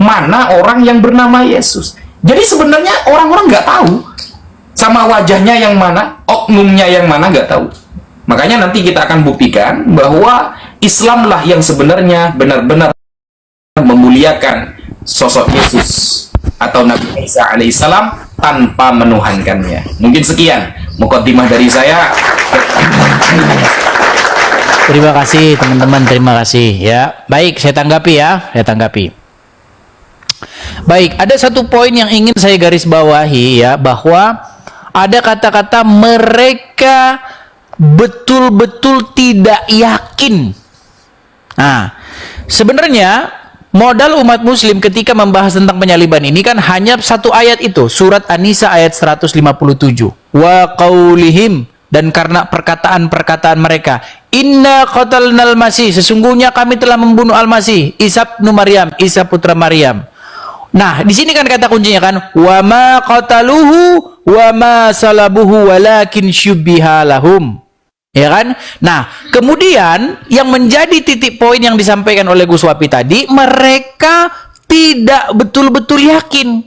mana orang yang bernama Yesus. Jadi sebenarnya orang-orang nggak tahu sama wajahnya yang mana, oknumnya yang mana nggak tahu. Makanya nanti kita akan buktikan bahwa Islamlah yang sebenarnya benar-benar memuliakan sosok Yesus atau Nabi Isa alaihissalam tanpa menuhankannya. Mungkin sekian mukadimah dari saya. Terima kasih teman-teman, terima kasih ya. Baik, saya tanggapi ya, saya tanggapi. Baik, ada satu poin yang ingin saya garis bawahi ya, bahwa ada kata-kata mereka betul-betul tidak yakin. Nah, sebenarnya modal umat muslim ketika membahas tentang penyaliban ini kan hanya satu ayat itu, surat An-Nisa ayat 157. Wa qaulihim, dan karena perkataan-perkataan mereka, inna qatalnal masih, sesungguhnya kami telah membunuh al-masih, Isa bin Maryam, Isa putra Maryam. Nah, di sini kan kata kuncinya kan, wa ma qataluhu wa ma salabuhu walakin syubbiha lahum. Ya kan? Nah, kemudian yang menjadi titik poin yang disampaikan oleh Gus Wapi tadi, mereka tidak betul-betul yakin.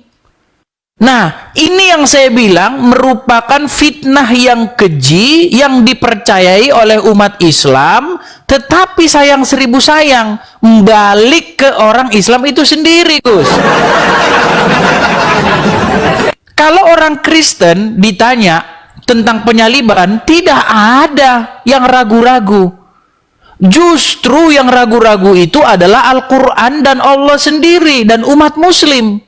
Nah, ini yang saya bilang merupakan fitnah yang keji yang dipercayai oleh umat Islam, tetapi sayang seribu sayang, balik ke orang Islam itu sendiri, Gus. Kalau orang Kristen ditanya tentang penyaliban, tidak ada yang ragu-ragu. Justru yang ragu-ragu itu adalah Al-Quran dan Allah sendiri dan umat muslim.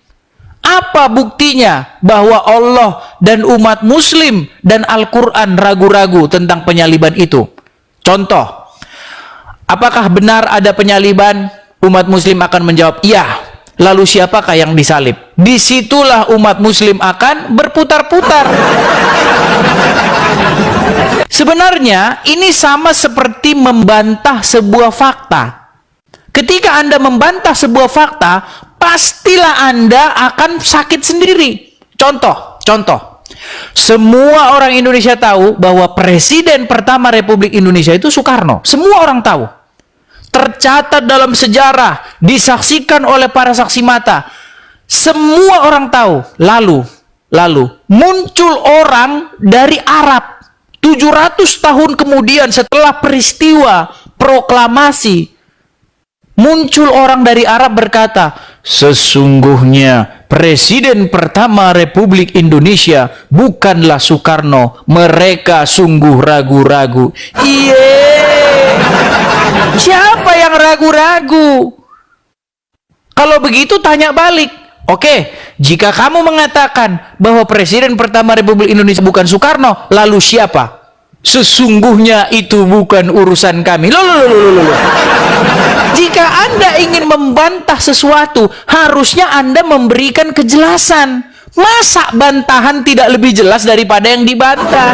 Apa buktinya bahwa Allah dan umat muslim dan Al-Quran ragu-ragu tentang penyaliban itu? Contoh, apakah benar ada penyaliban? Umat muslim akan menjawab, iya. Lalu siapakah yang disalib? Disitulah umat muslim akan berputar-putar. Sebenarnya ini sama seperti membantah sebuah fakta. Ketika Anda membantah sebuah fakta, pastilah Anda akan sakit sendiri. Contoh. Semua orang Indonesia tahu bahwa Presiden pertama Republik Indonesia itu Soekarno. Semua orang tahu. Tercatat dalam sejarah, disaksikan oleh para saksi mata. Semua orang tahu. Lalu muncul orang dari Arab 700 tahun kemudian setelah peristiwa proklamasi, muncul orang dari Arab berkata, sesungguhnya Presiden pertama Republik Indonesia bukanlah Soekarno, mereka sungguh ragu-ragu. Siapa yang ragu-ragu? Kalau begitu tanya balik. Oke, jika kamu mengatakan bahwa Presiden pertama Republik Indonesia bukan Soekarno, lalu siapa? Sesungguhnya itu bukan urusan kami. Loh. Jika Anda ingin membantah sesuatu, harusnya Anda memberikan kejelasan. Masa bantahan tidak lebih jelas daripada yang dibantah?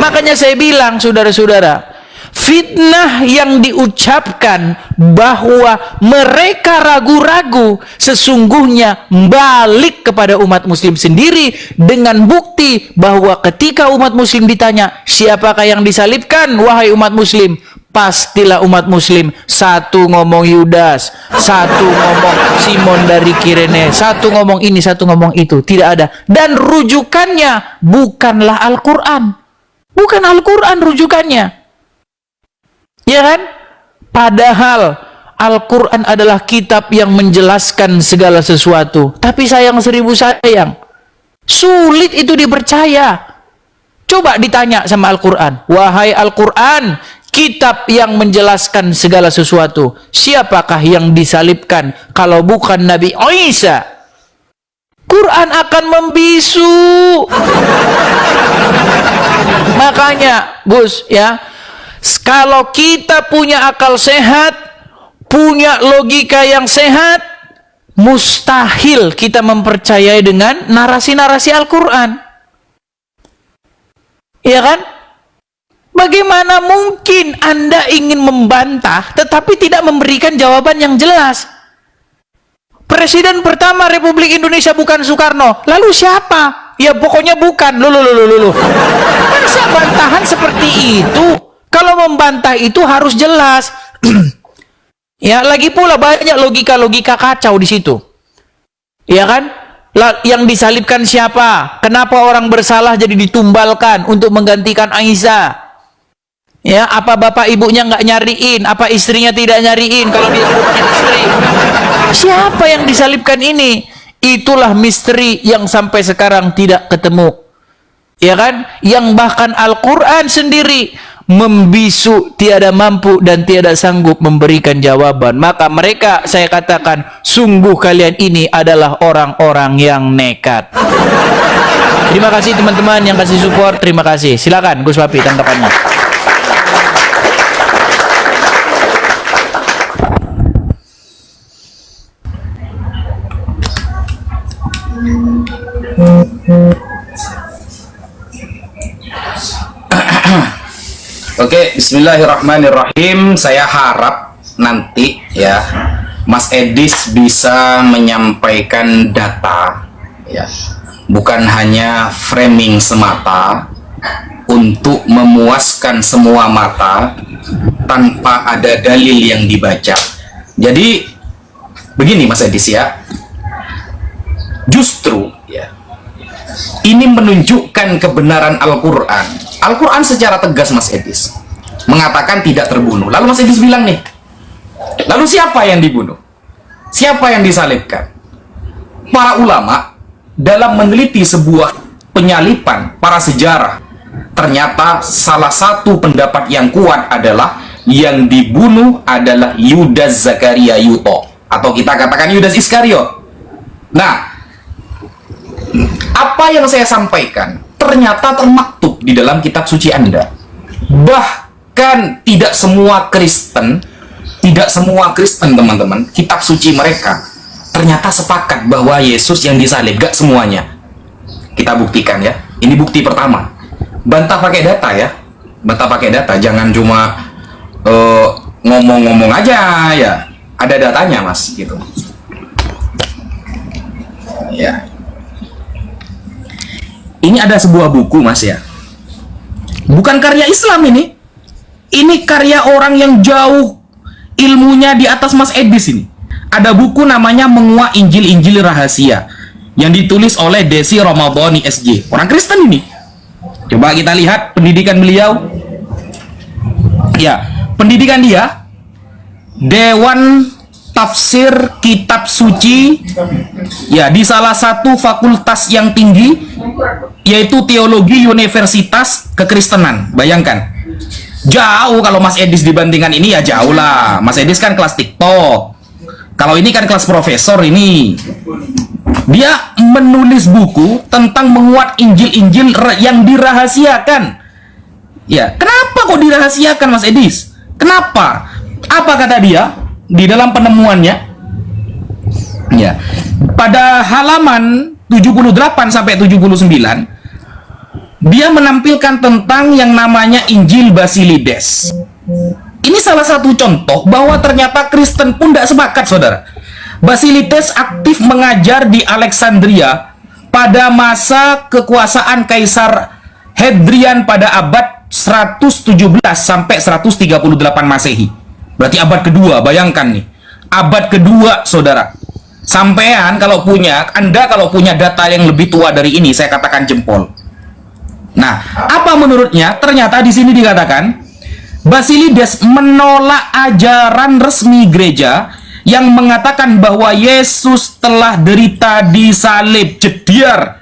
Makanya saya bilang, saudara-saudara, fitnah yang diucapkan bahwa mereka ragu-ragu sesungguhnya balik kepada umat muslim sendiri dengan bukti bahwa ketika umat muslim ditanya, siapakah yang disalibkan wahai umat muslim? Pastilah umat muslim satu ngomong Yudas, satu ngomong Simon dari Kirene, satu ngomong ini, satu ngomong itu. Tidak ada. Dan rujukannya bukanlah Al-Quran. Bukan Al-Quran rujukannya. Ya kan? Padahal Al-Quran adalah kitab yang menjelaskan segala sesuatu. Tapi sayang seribu sayang, sulit itu dipercaya. Coba ditanya sama Al-Quran, wahai Al-Quran, kitab yang menjelaskan segala sesuatu, siapakah yang disalibkan kalau bukan Nabi Isa? Quran akan membisu. Makanya Gus ya, kalau kita punya akal sehat, punya logika yang sehat, mustahil kita mempercayai dengan narasi-narasi Al-Quran. Iya kan? Bagaimana mungkin Anda ingin membantah tetapi tidak memberikan jawaban yang jelas? Presiden pertama Republik Indonesia bukan Soekarno, lalu siapa? Ya pokoknya bukan. Loh. Masa bantahan seperti itu? Kalau membantah itu harus jelas. Ya, lagi pula banyak logika-logika kacau di situ. Ya kan? Yang disalibkan siapa? Kenapa orang bersalah jadi ditumbalkan untuk menggantikan Aisyah? Ya, apa bapak ibunya nggak nyariin? Apa istrinya tidak nyariin kalau dia sudah punya istri? Siapa yang disalibkan ini? Itulah misteri yang sampai sekarang tidak ketemu. Ya kan? Yang bahkan Al-Quran sendiri membisu, tiada mampu dan tiada sanggup memberikan jawaban. Maka mereka, saya katakan, sungguh kalian ini adalah orang-orang yang nekat. Terima kasih teman-teman yang kasih support. Terima kasih. Silakan Gus Papi tanggapannya. Oke, bismillahirrahmanirrahim. Saya harap nanti ya Mas Edis bisa menyampaikan data ya, bukan hanya framing semata untuk memuaskan semua mata tanpa ada dalil yang dibaca. Jadi begini Mas Edis ya, justru ya ini menunjukkan kebenaran Al-Quran. Al-Quran secara tegas Mas Edis mengatakan tidak terbunuh. Lalu Mas Edis bilang nih, lalu siapa yang dibunuh? Siapa yang disalibkan? Para ulama dalam meneliti sebuah penyalipan para sejarah, ternyata salah satu pendapat yang kuat adalah yang dibunuh adalah Yudas Zakaria Yuto, atau kita katakan Yudas Iskariot. Nah, apa yang saya sampaikan ternyata termaktub di dalam kitab suci Anda. Bahkan tidak semua Kristen teman-teman, kitab suci mereka ternyata sepakat bahwa Yesus yang disalib. Gak semuanya. Kita buktikan ya. Ini bukti pertama. Bantah pakai data ya. Bantah pakai data. Jangan cuma ngomong-ngomong aja ya. Ada datanya Mas gitu. Ya. Ini ada sebuah buku Mas ya. Bukan karya Islam ini. Ini karya orang yang jauh ilmunya di atas Mas Edis ini. Ada buku namanya Menguak Injil-Injil Rahasia yang ditulis oleh Desi Ramadhani SJ. Orang Kristen ini. Coba kita lihat pendidikan beliau. Ya, pendidikan dia Dewan Tafsir Kitab Suci ya di salah satu fakultas yang tinggi, yaitu Teologi Universitas Kekristenan. Bayangkan, jauh kalau Mas Edis dibandingkan ini ya jauh lah. Mas Edis kan kelas TikTok, kalau ini kan kelas profesor ini. Dia menulis buku tentang menguat Injil-Injil yang dirahasiakan. Ya, kenapa kok dirahasiakan Mas Edis? Kenapa? Apa kata dia di dalam penemuannya? Ya, pada halaman 78 sampai 79 dia menampilkan tentang yang namanya Injil Basilides. Ini salah satu contoh bahwa ternyata Kristen pun tidak sepakat, saudara. Basilides aktif mengajar di Alexandria pada masa kekuasaan Kaisar Hadrian pada abad 117 sampai 138 Masehi. Berarti abad kedua, bayangkan nih. Abad kedua, saudara. Sampean kalau punya, Anda kalau punya data yang lebih tua dari ini, saya katakan jempol. Nah, apa menurutnya? Ternyata di sini dikatakan Basilides menolak ajaran resmi gereja yang mengatakan bahwa Yesus telah derita di salib. Jediar.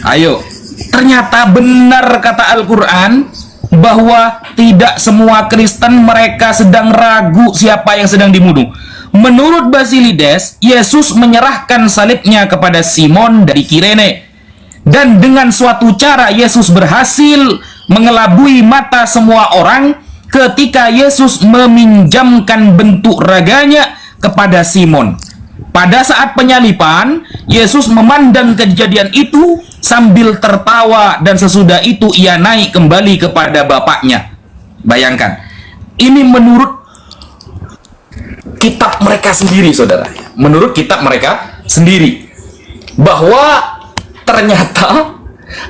Ayo, ternyata benar kata Al-Quran bahwa tidak semua Kristen mereka sedang ragu siapa yang sedang dibunuh. Menurut Basilides, Yesus menyerahkan salibnya kepada Simon dari Kirene, dan dengan suatu cara Yesus berhasil mengelabui mata semua orang ketika Yesus meminjamkan bentuk raganya kepada Simon. Pada saat penyalipan, Yesus memandang kejadian itu sambil tertawa, dan sesudah itu ia naik kembali kepada Bapaknya. Bayangkan, ini menurut kitab mereka sendiri, saudara. Menurut kitab mereka sendiri, bahwa ternyata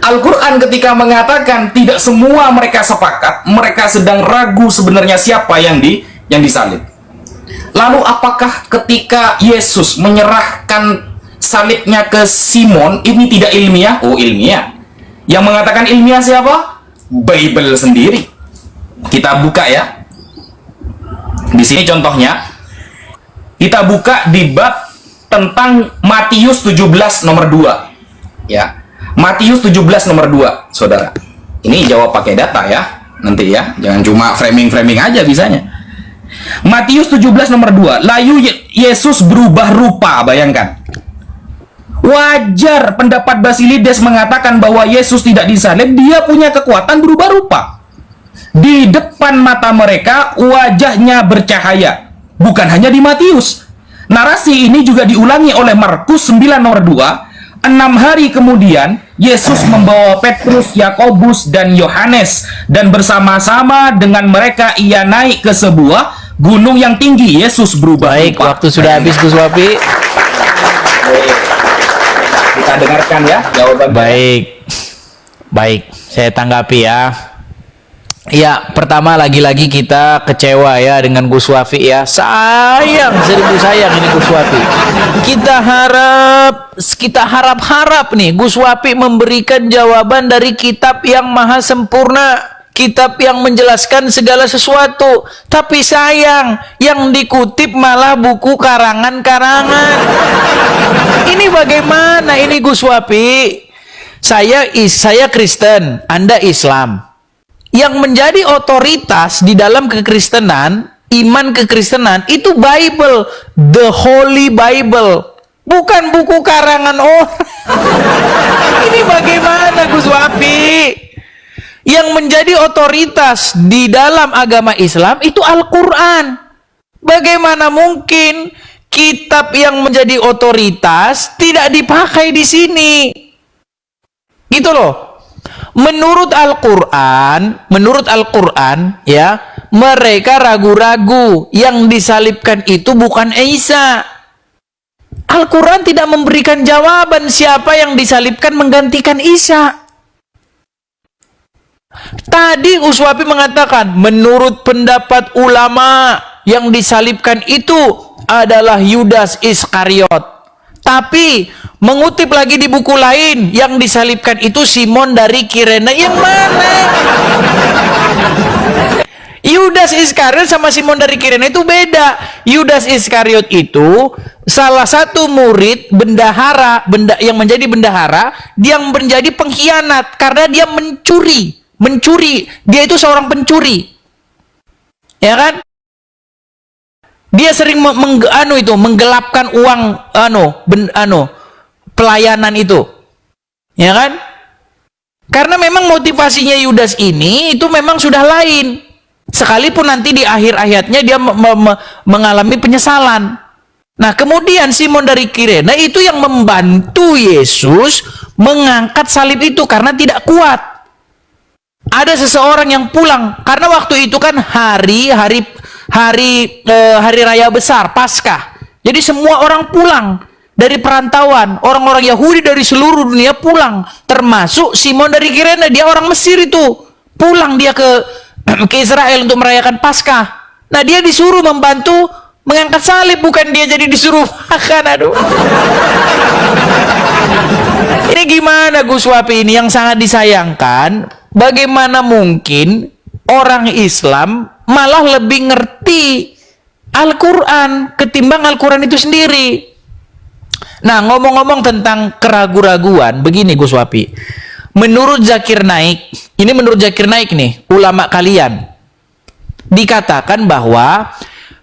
Al-Quran ketika mengatakan tidak semua mereka sepakat, mereka sedang ragu sebenarnya siapa yang disalib. Lalu apakah ketika Yesus menyerahkan salibnya ke Simon ini tidak ilmiah? Oh, ilmiah. Yang mengatakan ilmiah siapa? Bible sendiri. Kita buka ya. Di sini contohnya. Kita buka di bab tentang Matius 17 nomor 2. Ya. Matius 17 nomor 2, Saudara. Ini jawab pakai data ya. Nanti ya. Jangan cuma framing-framing aja bisanya. Matius 17 nomor 2. Lalu Yesus berubah rupa, bayangkan. Wajar pendapat Basilides mengatakan bahwa Yesus tidak disalib, dia punya kekuatan berubah rupa. Di depan mata mereka wajahnya bercahaya. Bukan hanya di Matius. Narasi ini juga diulangi oleh Markus 9 nomor 2. 6 hari kemudian Yesus membawa Petrus, Yakobus, dan Yohanes, dan bersama-sama dengan mereka ia naik ke sebuah gunung yang tinggi. Yesus berubah Baik, rupa. waktu sudah habis Gus Wapi. Kita dengarkan ya jawaban. Baik, saya tanggapi ya. Ya, pertama lagi-lagi kita kecewa ya dengan Gus Wafi ya. Sayang, seribu sayang ini Gus Wafi. Kita harap nih Gus Wafi memberikan jawaban dari kitab yang maha sempurna, kitab yang menjelaskan segala sesuatu. Tapi sayang, yang dikutip malah buku karangan-karangan. Ini bagaimana ini Gus Wafi? Saya Kristen, Anda Islam. Yang menjadi otoritas di dalam kekristenan, iman kekristenan itu Bible, the Holy Bible, bukan buku karangan orang. Ini bagaimana Gus Wafi? Yang menjadi otoritas di dalam agama Islam itu Al-Quran. Bagaimana mungkin kitab yang menjadi otoritas tidak dipakai di sini? Gitu loh. Menurut Al-Quran ya, mereka ragu-ragu yang disalibkan itu bukan Isa. Al-Quran tidak memberikan jawaban siapa yang disalibkan menggantikan Isa. Tadi Uswapi mengatakan menurut pendapat ulama yang disalibkan itu adalah Yudas Iskariot. Tapi mengutip lagi di buku lain yang disalibkan itu Simon dari Kirene. Yang mana? Yudas Iskariot sama Simon dari Kirene itu beda. Yudas Iskariot itu salah satu murid bendahara, yang menjadi bendahara, yang menjadi pengkhianat karena dia mencuri. Dia itu seorang pencuri. Ya kan? Dia sering menggelapkan uang pelayanan itu. Ya kan? Karena memang motivasinya Yudas ini itu memang sudah lain. Sekalipun nanti di akhir ayatnya dia mengalami penyesalan. Nah, kemudian Simon dari Kirene itu yang membantu Yesus mengangkat salib itu karena tidak kuat. Ada seseorang yang pulang karena waktu itu kan hari raya besar Paskah. Jadi semua orang pulang dari perantauan, orang-orang Yahudi dari seluruh dunia pulang, termasuk Simon dari Kirene, dia orang Mesir itu. Pulang dia ke Israel untuk merayakan Paskah. Nah, dia disuruh membantu mengangkat salib, bukan dia jadi disuruh makan. Aduh. Ini gimana Gus Wapi ini yang sangat disayangkan? Bagaimana mungkin orang Islam malah lebih ngerti Al-Quran ketimbang Al-Quran itu sendiri? Nah, ngomong-ngomong tentang keraguan-raguan, begini Gus Wapi. Menurut Zakir Naik, ini menurut Zakir Naik nih, ulama kalian, dikatakan bahwa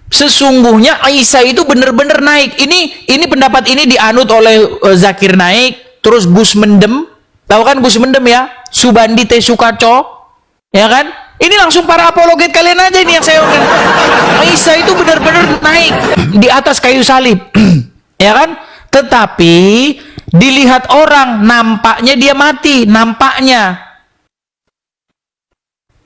sesungguhnya Isa itu benar-benar naik. Ini pendapat ini dianut oleh Zakir Naik, terus Gus Mendem, tahu kan Gus Mendem ya? Subandi T. Sukaco, ya kan? Ini langsung para apologet kalian aja ini yang saya ngomong. Isa itu benar-benar naik di atas kayu salib. Ya kan? Tetapi dilihat orang, nampaknya dia mati, nampaknya.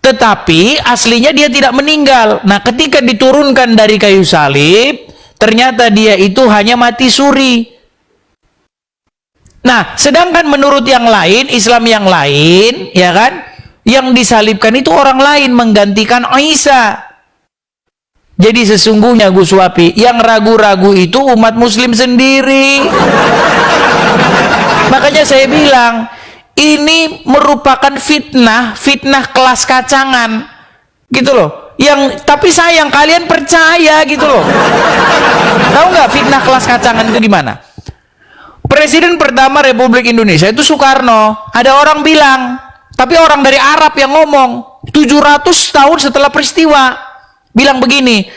Tetapi aslinya dia tidak meninggal. Nah, ketika diturunkan dari kayu salib, ternyata dia itu hanya mati suri. Nah, sedangkan menurut yang lain, Islam yang lain, ya kan, yang disalibkan itu orang lain menggantikan Isa. Jadi sesungguhnya Gus Wapi, yang ragu-ragu itu umat muslim sendiri. Makanya saya bilang, ini merupakan fitnah kelas kacangan. Gitu loh. Tapi sayang kalian percaya gitu loh. Tahu nggak fitnah kelas kacangan itu gimana? Presiden pertama Republik Indonesia itu Soekarno. Ada orang bilang, tapi orang dari Arab yang ngomong, 700 tahun setelah peristiwa, bilang begini,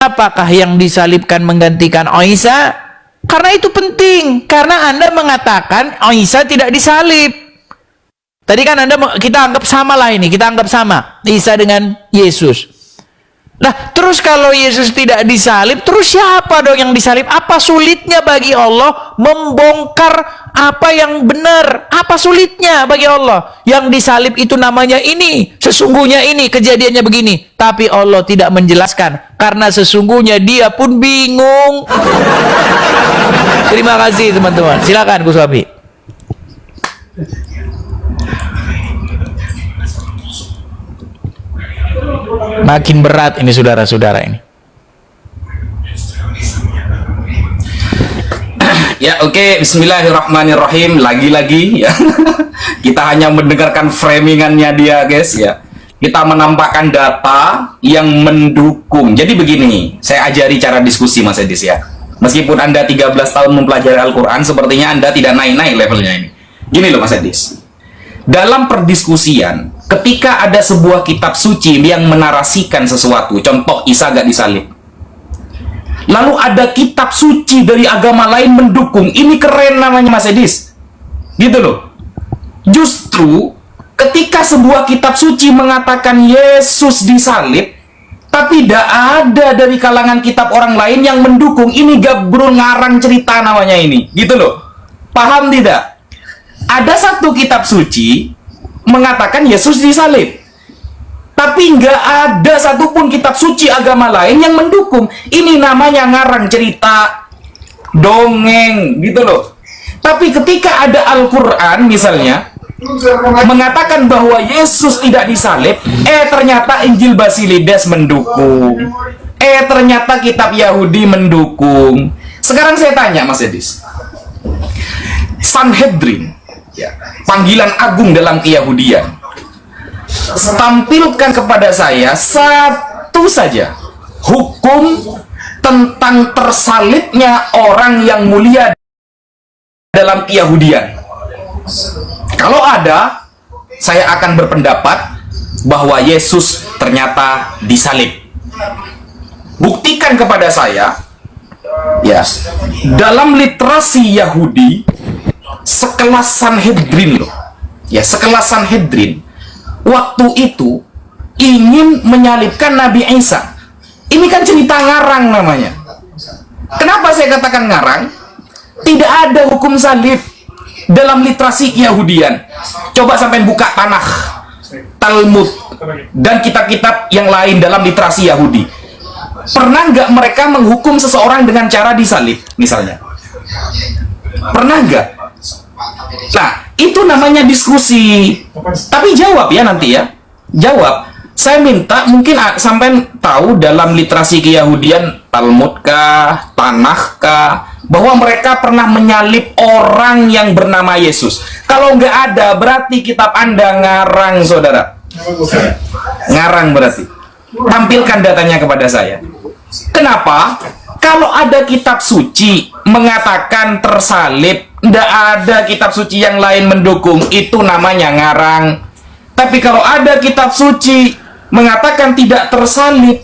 apakah yang disalibkan menggantikan Isa? Karena itu penting, karena Anda mengatakan Isa tidak disalib. Tadi kan kita anggap sama lah ini, kita anggap sama Isa dengan Yesus. Nah, terus kalau Yesus tidak disalib, terus siapa dong yang disalib? Apa sulitnya bagi Allah membongkar apa yang benar? Apa sulitnya bagi Allah? Yang disalib itu namanya ini, sesungguhnya ini, kejadiannya begini. Tapi Allah tidak menjelaskan, karena sesungguhnya dia pun bingung. Terima kasih teman-teman. Silakan Gus Wabi. Makin berat ini saudara-saudara ini. Ya, oke. Bismillahirrahmanirrahim. Lagi-lagi ya. Kita hanya mendengarkan framingannya dia, guys ya. Kita menampakkan data yang mendukung. Jadi begini, saya ajari cara diskusi Mas Edis ya. Meskipun Anda 13 tahun mempelajari Al-Quran, sepertinya Anda tidak naik-naik levelnya ini. Gini loh Mas Edis. Dalam perdiskusian, ketika ada sebuah kitab suci yang menarasikan sesuatu, contoh Isa gak disalib, lalu ada kitab suci dari agama lain mendukung, ini keren namanya Mas Edis, gitu loh. Justru ketika sebuah kitab suci mengatakan Yesus disalib, tapi tidak ada dari kalangan kitab orang lain yang mendukung, ini gabrul ngarang cerita namanya ini, gitu loh. Paham tidak? Ada satu kitab suci mengatakan Yesus disalib, tapi nggak ada satupun kitab suci agama lain yang mendukung. Ini namanya ngarang cerita, dongeng, gitu loh. Tapi ketika ada Al-Quran misalnya mengatakan bahwa Yesus tidak disalib, ternyata Injil Basilides mendukung, ternyata kitab Yahudi mendukung. Sekarang saya tanya Mas Edis, Sanhedrin ya, panggilan agung dalam keyahudian, tampilkan kepada saya satu saja hukum tentang tersalibnya orang yang mulia dalam keyahudian. Kalau ada, saya akan berpendapat bahwa Yesus ternyata disalib. Buktikan kepada saya ya, dalam literasi Yahudi sekelas Sanhedrin loh ya, sekelas Sanhedrin waktu itu ingin menyalibkan Nabi Isa. Ini kan cerita ngarang namanya. Kenapa saya katakan ngarang? Tidak ada hukum salib dalam literasi Yahudian. Coba sampai buka Tanakh, Talmud, dan kitab-kitab yang lain dalam literasi Yahudi. Pernah nggak mereka menghukum seseorang dengan cara disalib misalnya? Pernah nggak? Nah, itu namanya diskusi. Tapi jawab ya nanti ya. Jawab. Saya minta mungkin sampai tahu dalam literasi keyahudian, Talmud kah, Tanakh kah, bahwa mereka pernah menyalib orang yang bernama Yesus. Kalau nggak ada, berarti kitab Anda ngarang, saudara. Ngarang berarti. Tampilkan datanya kepada saya. Kenapa? Kalau ada kitab suci mengatakan tersalib, tidak ada kitab suci yang lain mendukung, itu namanya ngarang. Tapi kalau ada kitab suci mengatakan tidak tersalib,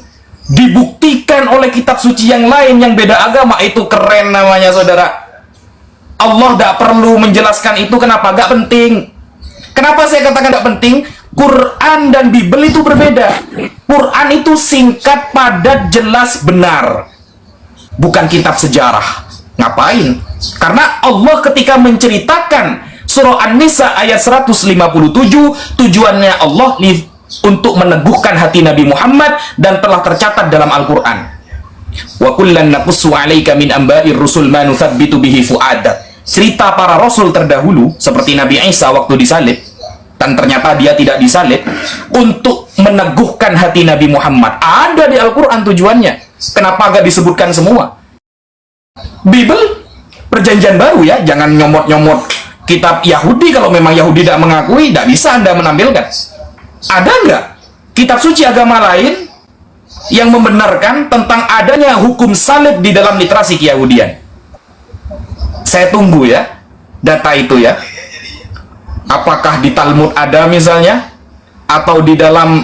dibuktikan oleh kitab suci yang lain yang beda agama, itu keren namanya saudara. Allah tidak perlu menjelaskan itu. Kenapa? Gak penting. Kenapa saya katakan gak penting? Quran dan Bible itu berbeda. Quran itu singkat, padat, jelas, benar. Bukan kitab sejarah. Ngapain? Karena Allah ketika menceritakan surah An-Nisa ayat 157, tujuannya Allah untuk meneguhkan hati Nabi Muhammad dan telah tercatat dalam Al-Quran. Wa kullan naqussu 'alaika min amba'ir rusul ma nuthabbitu bihi fu'adak. Cerita para rasul terdahulu seperti Nabi Isa waktu disalib dan ternyata dia tidak disalib untuk meneguhkan hati Nabi Muhammad. Ada di Al-Qur'an tujuannya. Kenapa gak disebutkan semua? Bible Perjanjian Baru ya, jangan nyomot-nyomot kitab Yahudi. Kalau memang Yahudi tidak mengakui, tidak bisa Anda menampilkan. Ada nggak kitab suci agama lain yang membenarkan tentang adanya hukum salib di dalam literasi Yahudian? Saya tunggu ya data itu ya. Apakah di Talmud ada misalnya, atau di dalam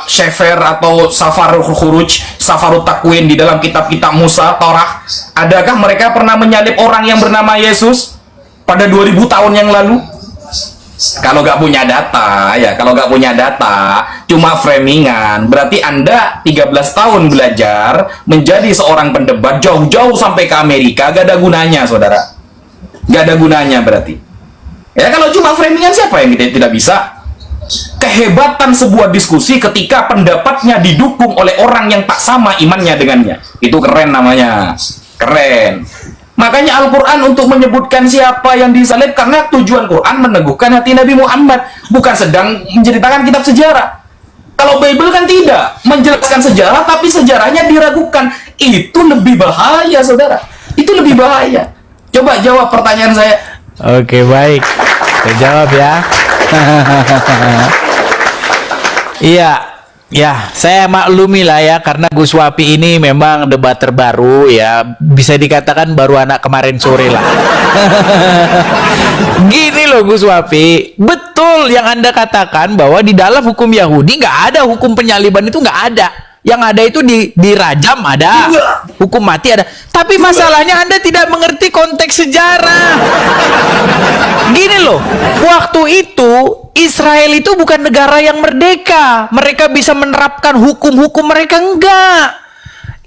Sefer atau Safarul Khuruj, Safarul Takwin, di dalam kitab-kitab Musa, Torah, adakah mereka pernah menyalib orang yang bernama Yesus pada 2000 tahun yang lalu? Kalau nggak punya data ya, kalau nggak punya data, cuma framingan, berarti Anda 13 tahun belajar menjadi seorang pendebat jauh-jauh sampai ke Amerika, gak ada gunanya, saudara. Gak ada gunanya berarti. Ya kalau cuma framingan, siapa yang tidak bisa? Kehebatan sebuah diskusi ketika pendapatnya didukung oleh orang yang tak sama imannya dengannya, itu keren namanya, keren. Makanya Al-Quran untuk menyebutkan siapa yang disalib, karena tujuan Quran meneguhkan hati Nabi Muhammad, bukan sedang menceritakan kitab sejarah. Kalau Bible kan tidak menjelaskan sejarah, tapi sejarahnya diragukan. Itu lebih bahaya, saudara. Itu lebih bahaya. Coba jawab pertanyaan saya. Oke, baik. Saya jawab ya. Iya, ya, saya maklumi lah ya, karena Gus Wapi ini memang debat terbaru ya, bisa dikatakan baru anak kemarin sore lah. Gini loh Gus Wapi, betul yang Anda katakan bahwa di dalam hukum Yahudi nggak ada hukum penyaliban, itu nggak ada. Yang ada itu dirajam ada, hukum mati ada. Tapi masalahnya Anda tidak mengerti konteks sejarah. Gini loh, waktu itu Israel itu bukan negara yang merdeka. Mereka bisa menerapkan hukum-hukum mereka, enggak.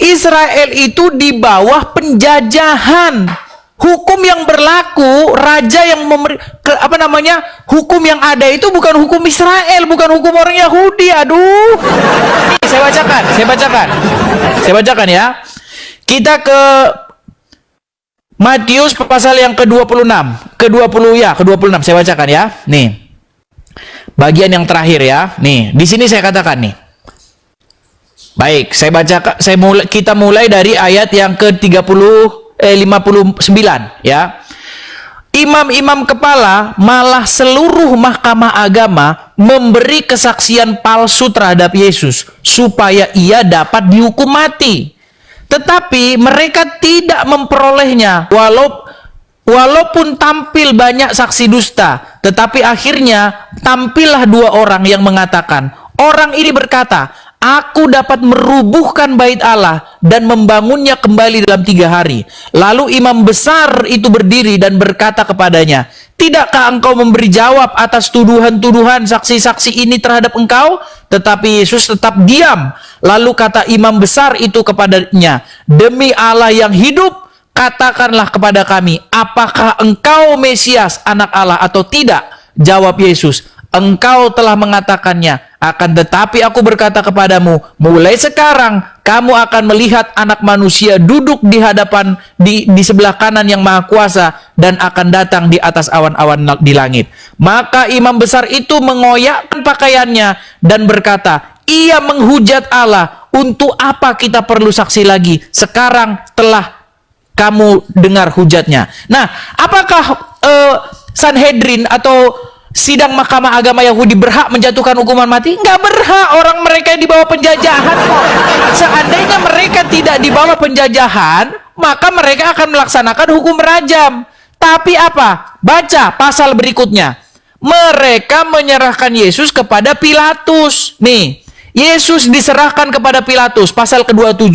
Israel itu di bawah penjajahan. Hukum yang berlaku, raja yang hukum yang ada itu bukan hukum Israel, bukan hukum orang Yahudi. Aduh. Nih, saya bacakan ya. Kita ke Matius pasal yang ke-26, ke-26 saya bacakan ya. Nih. Bagian yang terakhir ya. Nih, di sini saya katakan nih. Baik, saya bacakan, kita mulai dari ayat yang ke-59 ya. Imam-imam kepala malah seluruh mahkamah agama memberi kesaksian palsu terhadap Yesus supaya ia dapat dihukum mati. Tetapi mereka tidak memperolehnya walaupun tampil banyak saksi dusta. Tetapi akhirnya tampillah dua orang yang mengatakan, orang ini berkata, aku dapat merubuhkan bait Allah dan membangunnya kembali dalam 3 hari. Lalu imam besar itu berdiri dan berkata kepadanya, tidakkah engkau memberi jawab atas tuduhan-tuduhan saksi-saksi ini terhadap engkau? Tetapi Yesus tetap diam. Lalu kata imam besar itu kepadanya, demi Allah yang hidup, katakanlah kepada kami, apakah engkau Mesias, anak Allah atau tidak? Jawab Yesus, engkau telah mengatakannya. Akan tetapi aku berkata kepadamu, mulai sekarang kamu akan melihat Anak Manusia duduk di hadapan di sebelah kanan yang Maha Kuasa dan akan datang di atas awan-awan di langit. Maka imam besar itu mengoyakkan pakaiannya dan berkata, ia menghujat Allah. Untuk apa kita perlu saksi lagi? Sekarang telah kamu dengar hujatnya. Nah, apakah Sanhedrin atau sidang mahkamah agama Yahudi berhak menjatuhkan hukuman mati? Nggak berhak, orang mereka di bawah penjajahan kok. Seandainya mereka tidak di bawah penjajahan, maka mereka akan melaksanakan hukum rajam. Tapi apa? Baca pasal berikutnya. Mereka menyerahkan Yesus kepada Pilatus. Nih, Yesus diserahkan kepada Pilatus, pasal ke-27.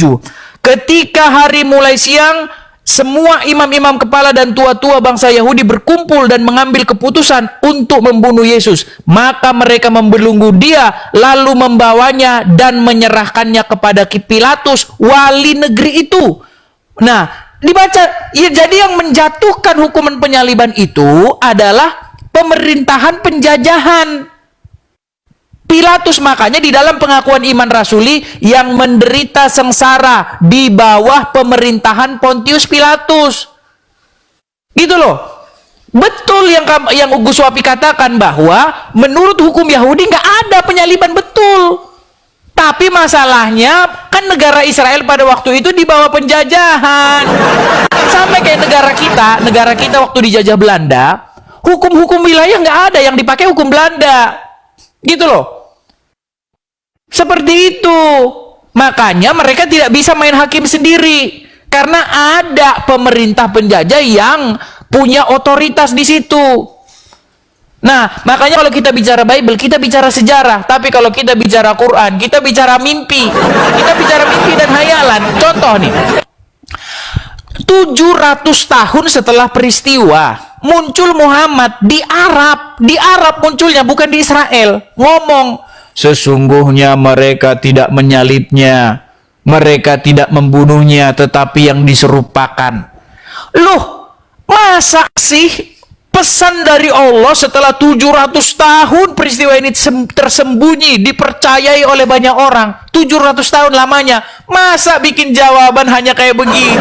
Ketika hari mulai siang, semua imam-imam kepala dan tua-tua bangsa Yahudi berkumpul dan mengambil keputusan untuk membunuh Yesus. Maka mereka membelenggu dia, lalu membawanya dan menyerahkannya kepada Pilatus, wali negeri itu. Nah, dibaca, ya, jadi yang menjatuhkan hukuman penyaliban itu adalah pemerintahan penjajahan. Pilatus. Makanya di dalam pengakuan iman rasuli, yang menderita sengsara di bawah pemerintahan Pontius Pilatus. Gitu loh. Betul yang Gus Wapi katakan bahwa menurut hukum Yahudi nggak ada penyaliban, betul. Tapi masalahnya kan negara Israel pada waktu itu di bawah penjajahan. Sampai kayak negara kita waktu dijajah Belanda, hukum-hukum wilayah nggak ada, yang dipakai hukum Belanda. Gitu loh. Seperti itu. Makanya mereka tidak bisa main hakim sendiri. Karena ada pemerintah penjajah yang punya otoritas di situ. Nah, makanya kalau kita bicara Bible, kita bicara sejarah. Tapi kalau kita bicara Quran, kita bicara mimpi. Kita bicara mimpi dan hayalan. Contoh nih. 700 tahun setelah peristiwa, muncul Muhammad di Arab. Di Arab munculnya, bukan di Israel. Ngomong, sesungguhnya mereka tidak menyalibnya. Mereka tidak membunuhnya, tetapi yang diserupakan. Loh, masa sih pesan dari Allah setelah 700 tahun peristiwa ini tersembunyi, dipercayai oleh banyak orang, 700 tahun lamanya, masa bikin jawaban hanya kayak begitu?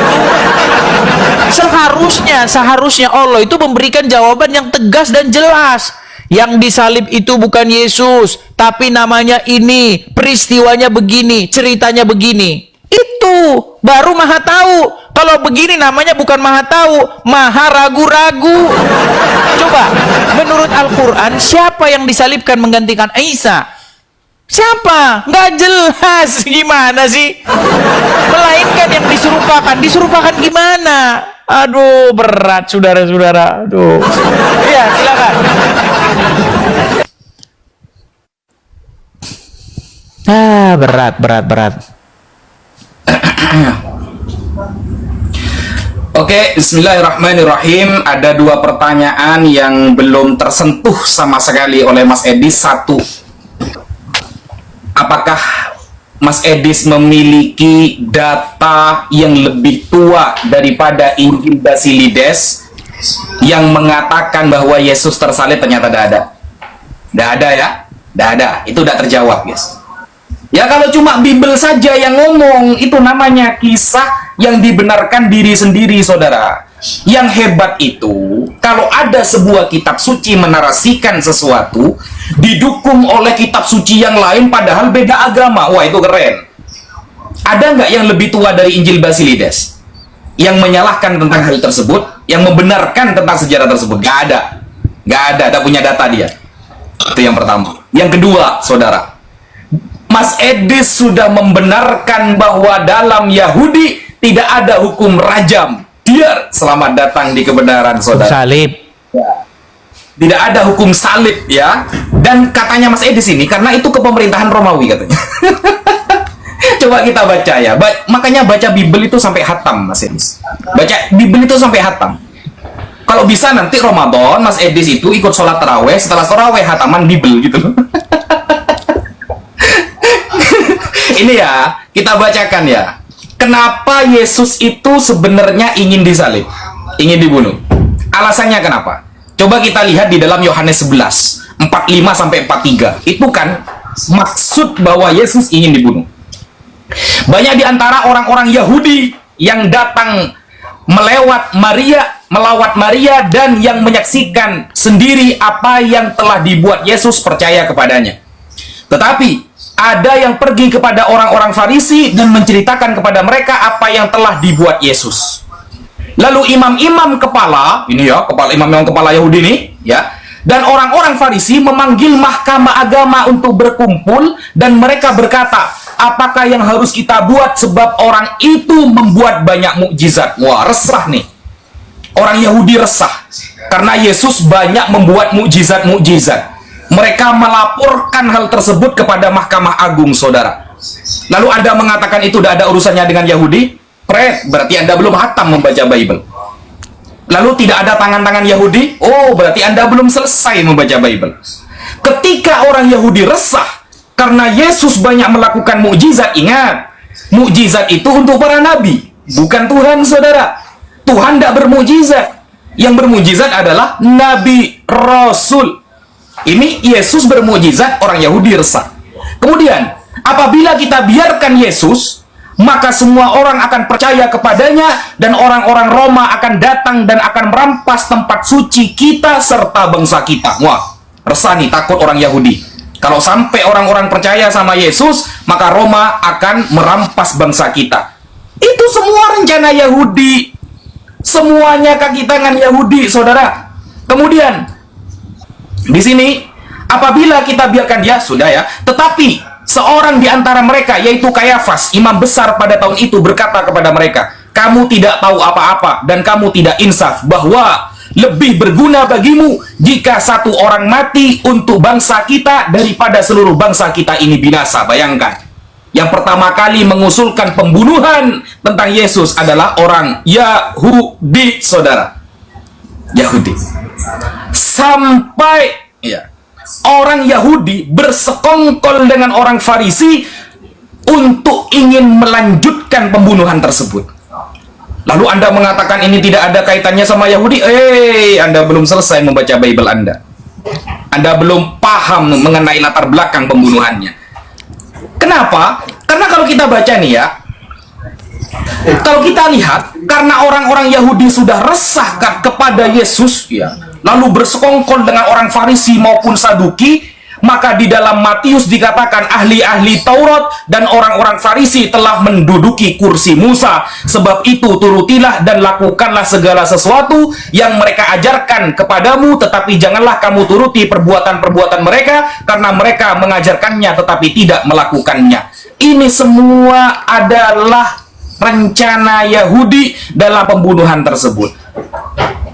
Seharusnya Allah itu memberikan jawaban yang tegas dan jelas. Yang disalib itu bukan Yesus, tapi namanya ini, peristiwanya begini, ceritanya begini. Itu baru maha tahu. Kalau begini namanya bukan maha tahu, maha ragu-ragu. Coba, menurut Al-Quran, siapa yang disalibkan menggantikan Isa? Siapa? Nggak jelas. Gimana sih? Melainkan yang diserupakan. Diserupakan gimana? Aduh, berat saudara-saudara. Aduh. Iya, silakan. Berat. Oke, bismillahirrahmanirrahim. Ada dua pertanyaan yang belum tersentuh sama sekali oleh Mas Edis. Satu, apakah Mas Edis memiliki data yang lebih tua daripada Injil Basilides yang mengatakan bahwa Yesus tersalib? Ternyata tidak ada. Tidak ada ya? Tidak ada. Itu tidak terjawab, guys. Ya kalau cuma Bible saja yang ngomong, itu namanya kisah yang dibenarkan diri sendiri, saudara. Yang hebat itu, kalau ada sebuah kitab suci menarasikan sesuatu, didukung oleh kitab suci yang lain padahal beda agama. Wah, itu keren. Ada nggak yang lebih tua dari Injil Basilides? Yang menyalahkan tentang hal tersebut, yang membenarkan tentang sejarah tersebut? Nggak ada. Nggak ada, tak punya data dia. Itu yang pertama. Yang kedua, saudara. Mas Edis sudah membenarkan bahwa dalam Yahudi tidak ada hukum rajam. Dia selamat datang di kebenaran, saudara. Salib. Ya. Tidak ada hukum salib, ya. Dan katanya Mas Edis ini, karena itu kepemerintahan Romawi katanya. Coba kita baca ya. Makanya baca Bible itu sampai hatam, Mas Edis. Baca Bible itu sampai hatam. Kalau bisa nanti Ramadan, Mas Edis itu ikut sholat taraweh. Setelah taraweh hataman Bible gitu. Ini ya, kita bacakan ya. Kenapa Yesus itu sebenarnya ingin disalib, ingin dibunuh? Alasannya kenapa? Coba kita lihat di dalam Yohanes 11, 45 sampai 43. Itu kan maksud bahwa Yesus ingin dibunuh. Banyak di antara orang-orang Yahudi yang datang melawat Maria dan yang menyaksikan sendiri apa yang telah dibuat Yesus, percaya kepadanya. Tetapi ada yang pergi kepada orang-orang Farisi dan menceritakan kepada mereka apa yang telah dibuat Yesus. Lalu imam-imam kepala, ini ya, imam-imam kepala Yahudi ini, ya, dan orang-orang Farisi memanggil mahkamah agama untuk berkumpul, dan mereka berkata, apakah yang harus kita buat sebab orang itu membuat banyak mukjizat? Wah, resah nih. Orang Yahudi resah karena Yesus banyak membuat mukjizat-mukjizat. Mereka melaporkan hal tersebut kepada Mahkamah Agung, saudara. Lalu Anda mengatakan itu tidak ada urusannya dengan Yahudi? Berarti Anda belum hatam membaca Bible. Lalu tidak ada tangan-tangan Yahudi? Oh, berarti Anda belum selesai membaca Bible. Ketika orang Yahudi resah karena Yesus banyak melakukan mukjizat, ingat, mukjizat itu untuk para nabi, bukan Tuhan, saudara. Tuhan tidak bermukjizat. Yang bermukjizat adalah nabi, rasul. Ini Yesus bermukjizat, orang Yahudi resah. Kemudian, apabila kita biarkan Yesus, maka semua orang akan percaya kepadanya, dan orang-orang Roma akan datang dan akan merampas tempat suci kita serta bangsa kita. Wah, resah nih, takut orang Yahudi. Kalau sampai orang-orang percaya sama Yesus, maka Roma akan merampas bangsa kita. Itu semua rencana Yahudi. Semuanya kaki tangan Yahudi, saudara. Kemudian, di sini, apabila kita biarkan dia, sudah ya. Tetapi, seorang di antara mereka, yaitu Kayafas, imam besar pada tahun itu, berkata kepada mereka, kamu tidak tahu apa-apa, dan kamu tidak insaf, bahwa lebih berguna bagimu jika satu orang mati untuk bangsa kita daripada seluruh bangsa kita ini binasa. Bayangkan, yang pertama kali mengusulkan pembunuhan tentang Yesus adalah orang Yahudi, saudara. Yahudi. Sampai ya, orang Yahudi bersekongkol dengan orang Farisi untuk ingin melanjutkan pembunuhan tersebut. Lalu Anda mengatakan ini tidak ada kaitannya sama Yahudi. Anda belum selesai membaca Bible Anda. Anda belum paham mengenai latar belakang pembunuhannya. Kenapa? Karena kalau kita baca nih ya, kalau kita lihat, karena orang-orang Yahudi sudah resah kepada Yesus, ya, lalu bersekongkol dengan orang Farisi maupun Saduki, maka di dalam Matius dikatakan ahli-ahli Taurat dan orang-orang Farisi telah menduduki kursi Musa. Sebab itu turutilah dan lakukanlah segala sesuatu yang mereka ajarkan kepadamu, tetapi janganlah kamu turuti perbuatan-perbuatan mereka, karena mereka mengajarkannya tetapi tidak melakukannya. Ini semua adalah rencana Yahudi dalam pembunuhan tersebut.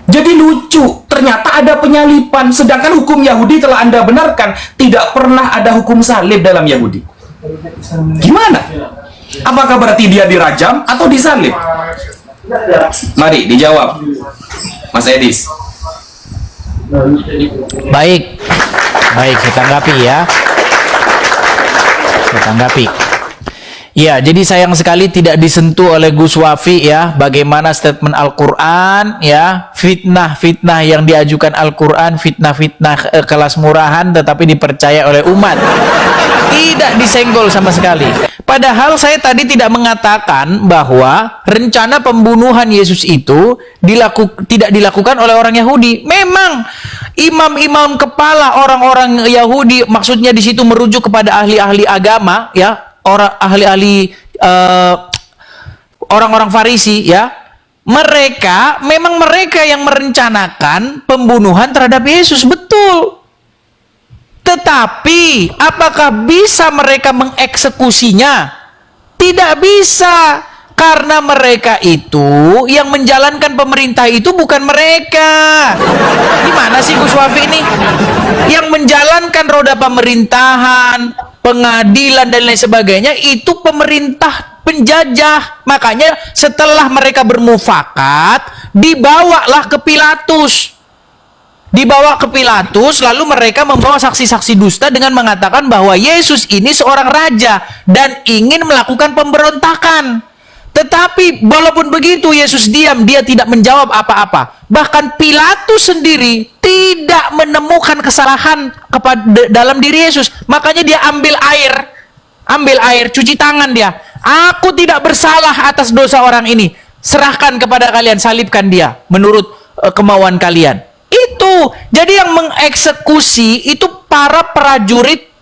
Jadi lucu, ternyata ada penyalipan, sedangkan hukum Yahudi telah Anda benarkan, tidak pernah ada hukum salib dalam Yahudi. Gimana? Apakah berarti dia dirajam atau disalib? Mari dijawab, Mas Edis. Baik, saya tanggapi ya. Saya tanggapi. Ya, jadi sayang sekali tidak disentuh oleh Gus Wafi ya, bagaimana statement Al-Quran ya, fitnah-fitnah yang diajukan Al-Quran, fitnah-fitnah kelas murahan tetapi dipercaya oleh umat. Tidak disenggol sama sekali. Padahal saya tadi tidak mengatakan bahwa rencana pembunuhan Yesus itu tidak dilakukan oleh orang Yahudi. Memang imam-imam kepala orang-orang Yahudi, maksudnya di situ merujuk kepada ahli-ahli agama ya, ahli-ahli orang-orang Farisi ya, mereka yang merencanakan pembunuhan terhadap Yesus, betul. Tetapi apakah bisa mereka mengeksekusinya? Tidak bisa, karena mereka itu yang menjalankan pemerintah itu bukan mereka. Gimana sih Gus Wafi ini? Yang menjalankan roda pemerintahan, pengadilan dan lain sebagainya itu pemerintah penjajah. Makanya setelah mereka bermufakat, dibawalah ke Pilatus. Lalu mereka membawa saksi-saksi dusta dengan mengatakan bahwa Yesus ini seorang raja dan ingin melakukan pemberontakan. Tetapi walaupun begitu Yesus diam, dia tidak menjawab apa-apa. Bahkan Pilatus sendiri tidak menemukan kesalahan dalam diri Yesus. Makanya dia ambil air, cuci tangan dia. Aku tidak bersalah atas dosa orang ini. Serahkan kepada kalian, salibkan dia menurut kemauan kalian. Itu. Jadi yang mengeksekusi itu para prajurit